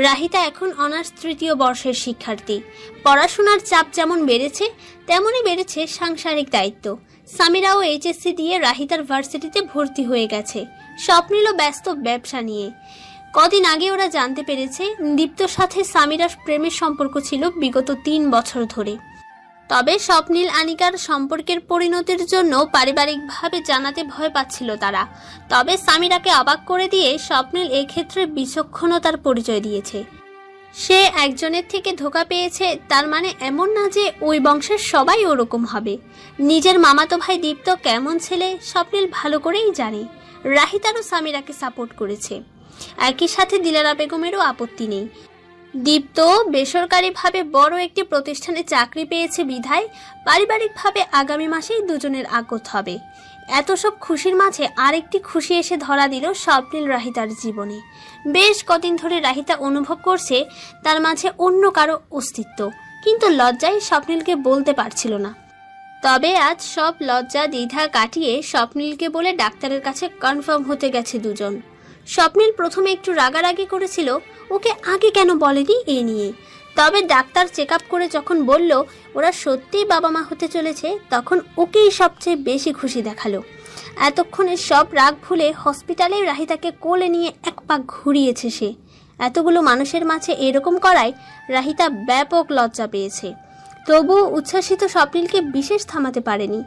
রাহিতা এখন অনার্স 3য় বর্ষের শিক্ষার্থী। পড়াশোনার চাপ যেমন বেড়েছে, তেমনই বেড়েছে সাংসারিক দায়িত্ব। সামিরাও এইচএসসি দিয়ে রাহিতার ভার্সিটিতে ভর্তি হয়ে গেছে। স্বপ্নিল ব্যস্ত ব্যবসা নিয়ে। কদিন আগে ওরা জানতে পেরেছে দীপ্তর সাথে সামিরার প্রেমের সম্পর্ক ছিল বিগত 3 বছর ধরে। তবে স্বপ্নিল আনিকার সম্পর্কের পরিণতির জন্য পারিবারিকভাবে জানাতে ভয় পাচ্ছিল তারা। তবে সামিরাকে অবাক করে দিয়ে স্বপ্নিল এক্ষেত্রে বিচক্ষণতার পরিচয় দিয়েছে। সে একজনের থেকে ধোঁকা পেয়েছে, তার মানে এমন না যে ওই বংশের সবাই ওরকম হবে। নিজের মামাতো ভাই দীপ্ত কেমন ছেলে স্বপ্নিল ভালো করেই জানে। রাহিতারও সামিরাকে সাপোর্ট করেছে। একই সাথে দিলারা বেগমেরও আপত্তি নেই। দীপ্ত বেসরকারিভাবে বড় একটি প্রতিষ্ঠানে চাকরি পেয়েছে বিধায় পারিবারিকভাবে আগামী মাসেই দুজনের আগত হবে। এত সব খুশির মাঝে আরেকটি খুশি এসে ধরা দিল স্বপ্নিল রাহিতার জীবনে। বেশ কদিন ধরে রাহিতা অনুভব করছে তার মাঝে অন্য কারো অস্তিত্ব, কিন্তু লজ্জায় স্বপ্নিলকে বলতে পারছিল না। তবে আজ সব লজ্জা দ্বিধা কাটিয়ে স্বপ্নিলকে বলে ডাক্তারের কাছে কনফার্ম হতে গেছে দুজন। স্বপ্নিল প্রথমে একটু রাগারাগি করেছিল, ওকে আগে কেন বলেনি এ নিয়ে। তবে ডাক্তার চেক আপ করে যখন বলল ওরা সত্যিই বাবা মা হতে চলেছে, তখন ওকেই সবচেয়ে বেশি খুশি দেখালো। এতক্ষণে সব রাগ ভুলে হসপিটালে রাহিতাকে কোলে নিয়ে এক পাক ঘুরিয়েছে সে। এতগুলো মানুষের মাঝে এরকম করায় রাহিতা ব্যাপক লজ্জা পেয়েছে। তবুও উচ্ছ্বাসিত স্বপ্নিলকে বিশেষ থামাতে পারেনি।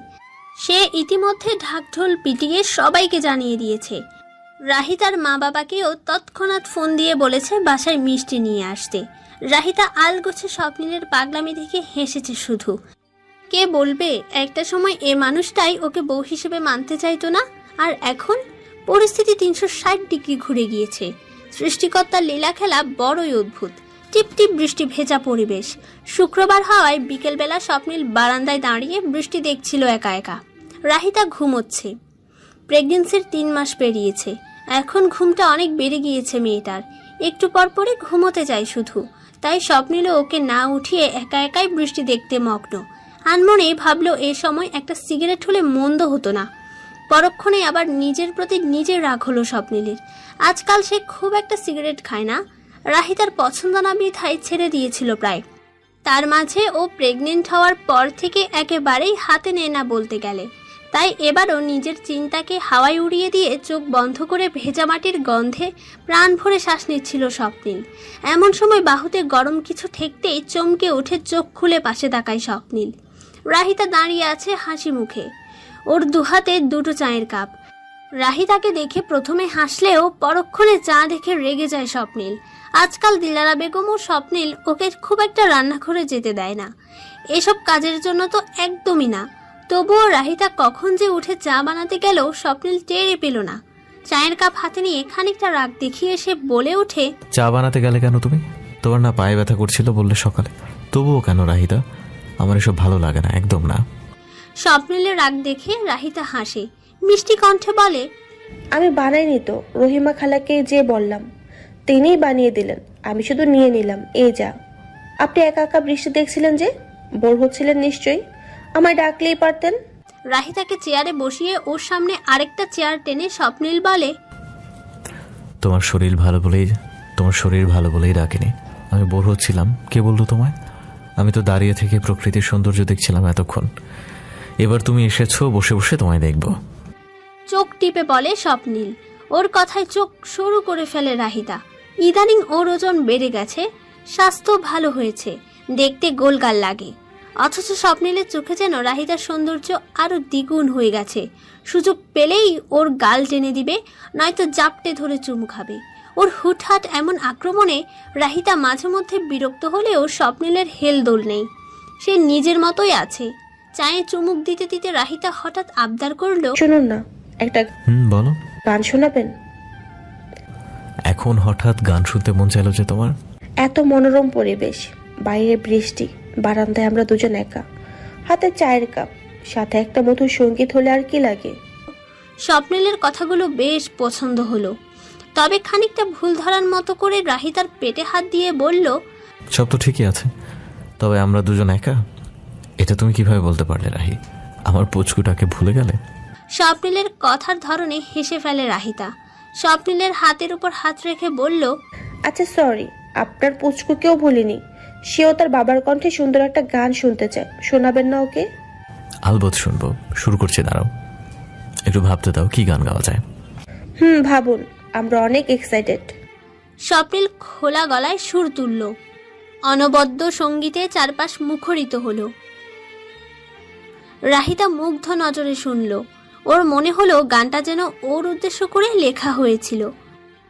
সে ইতিমধ্যে ঢাকঢোল পিটিয়ে সবাইকে জানিয়ে দিয়েছে। রাহিতার মা বাবাকেও তৎক্ষণাৎ ফোন দিয়ে বলেছে বাসায় মিষ্টি নিয়ে আসতে। রাহিতা আলগোছে স্বপ্নিলের পাগলামি দেখে হেসেছে শুধু। কে বলবে একটা সময় এ মানুষটাই ওকে বউ হিসেবে মানতে চাইতো না, আর এখন পরিস্থিতি 360 ডিগ্রি ঘুরে গিয়েছে। সৃষ্টিকর্তার লীলা খেলা বড়ই অদ্ভুত। টিপটিপ বৃষ্টি ভেজা পরিবেশ। শুক্রবার হওয়ায় বিকেলবেলা স্বপ্নিল বারান্দায় দাঁড়িয়ে বৃষ্টি দেখছিল একা একা। রাহিতা ঘুমোচ্ছে। প্রেগনেন্সির 3 মাস পেরিয়েছে। এখন ঘুমটা অনেক বেড়ে গিয়েছে মেয়েটার। একটু পর পরে ঘুমোতে যায় শুধু। তাই স্বপ্নিল ওকে না উঠিয়ে একা একাই বৃষ্টি দেখতে মগ্ন। আনমনে ভাবলো এ সময় একটা সিগারেট হলে মন্দ হতো না। পরক্ষণে আবার নিজের প্রতি নিজের রাগ হলো স্বপ্নিলের। আজকাল সে খুব একটা সিগারেট খায় না। রাহিতার পছন্দ না বিধায় ছেড়ে দিয়েছিল প্রায়। তার মাঝে ও প্রেগনেন্ট হওয়ার পর থেকে একেবারেই হাতে নেয় না বলতে গেলে। তাই এবারও নিজের চিন্তাকে হাওয়ায় উড়িয়ে দিয়ে চোখ বন্ধ করে ভেজা মাটির গন্ধে প্রাণ ভরে শ্বাস নিচ্ছিল স্বপ্নিল। এমন সময় বাহুতে গরম কিছু ঠেকতেই চমকে উঠে চোখ খুলে পাশে তাকায় স্বপ্নিল। রাহিতা দাঁড়িয়ে আছে হাসি মুখে। ওর দুহাতে 2টো চায়ের কাপ। রাহিতাকে দেখে প্রথমে হাসলেও পরক্ষণে চা দেখে রেগে যায় স্বপ্নিল। আজকাল দিলারা বেগম ও স্বপ্নিল ওকে খুব একটা রান্নাঘরে যেতে দেয় না। এসব কাজের জন্য তো একদমই না। তবুও রাহিতা কখন যে উঠে চা বানাতে গেল স্বপ্নিল টেরই পেল না। চায়ের কাপ হাতে নিয়ে খানিকটা রাগ দেখিয়ে সে বলে ওঠে, চা বানাতে গেলে কেন তুমি? তোমার না পায়ে ব্যথা করছিল বললে সকালে? তবুও কেন রাহিতা? আমার এসব ভালো লাগে না, একদম না। স্বপ্নিলের রাগ দেখে রাহিতা হাসে। মিষ্টি কণ্ঠে বলে, আমি বানাইনি তো, রহিমা খালাকে যে বললাম তিনিই বানিয়ে দিলেন, আমি শুধু নিয়ে নিলাম। এই যা। আপনি একা একা বৃষ্টি দেখছিলেন যে, বোর হচ্ছিলেন নিশ্চয়ই, আমায় ডাকলেই পারতেন। রাহিতাকে চেয়ারে বসিয়ে ওর সামনে আরেকটা চেয়ার টেনে স্বপ্নিল বলে, তোমার শরীর ভালো বলেই ডাকিনি। আমি বোর হচ্ছিলাম। কে বললো তোমায়? আমি তো দাঁড়িয়ে থেকে প্রকৃতির সৌন্দর্য দেখছিলাম এতক্ষণ। এবার তুমি এসেছো, বসে বসে তোমায় দেখবো। চোখ টিপে বলে স্বপ্নিল। ওর কথায় চোখ সরু করে ফেলে রাহিতা। ইদানিং ওর ওজন বেড়ে গেছে, স্বাস্থ্য ভালো হয়েছে, দেখতে গোলগাল লাগে। অথচ স্বপ্নিলের চোখে যেন রাহিতার সৌন্দর্য আরো দ্বিগুণ হয়ে গেছে। সুযোগ পেলেই ওর গাল টেনে দিবে, নয়তো জাপটে ধরে চুমু খাবে। ওর হুটহাট এমন আক্রমণে রাহিতা মাঝে মধ্যে বিরক্ত হলেও স্বপ্নিলের হেলদোল নেই। সে নিজের মতোই আছে। চায়ে চুমুক দিতে দিতে রাহিতা হঠাৎ আবদার করলো, শুনুন না, একটা বলো। গান শোনাবেন? এখন হঠাৎ গান শুনতে মন চাইলো যে তোমার? এত মনোরম পরিবেশ, বাইরে বৃষ্টি, বারান্দায় আমরা দুজন একা, হাতে চায়ের কাপ, সাথে একটা মধুর সঙ্গীত হলে আর কি লাগে। স্বপ্নিলের কথাগুলো বেশ পছন্দ হলো। তবে খানিকটা ভুল ধরার মতো করে রাহিতার পেটে হাত দিয়ে বলল, সব তো ঠিকই আছে, তবে আমরা দুজন একা, এটা তুমি কিভাবে বলতে পারলে রাহি? আমার পুচকুটাকে ভুলে গেলে? স্বপ্নিলের কথার ধরনে হেসে ফেলে রাহিতা। স্বপ্নিলের হাতের উপর হাত রেখে বলল, আচ্ছা সরি, আপনার পুচকুকেও ভুলিনি। সেও তার বাবার কণ্ঠে সুন্দর একটা গান শুনতে চায়, শোনাবেন না ওকে? আলবৎ শুনবো, শুরু করছি, দাঁড়াও একটু ভাবতে দাও কি গান গাওয়া যায়। ভাবুন, আমরা অনেক এক্সাইটেড। স্বপ্নিল খোলা গলায় সুর তুলল। অনবদ্য সঙ্গীতে চারপাশ মুখরিত হলো। রাহিতা মুগ্ধ নজরে শুনল। ওর মনে হলো গানটা যেন ওর উদ্দেশ্য করে লেখা হয়েছিল।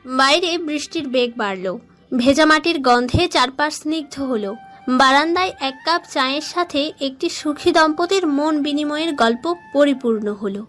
বাইরে বৃষ্টির বেগ বাড়ল। ভেজা মাটির গন্ধে চারপাশ স্নিগ্ধ হলো। বারান্দায় 1 কাপ চায়ের সাথে একটি সুখী দম্পতির মন বিনিময়ের গল্প পরিপূর্ণ হলো।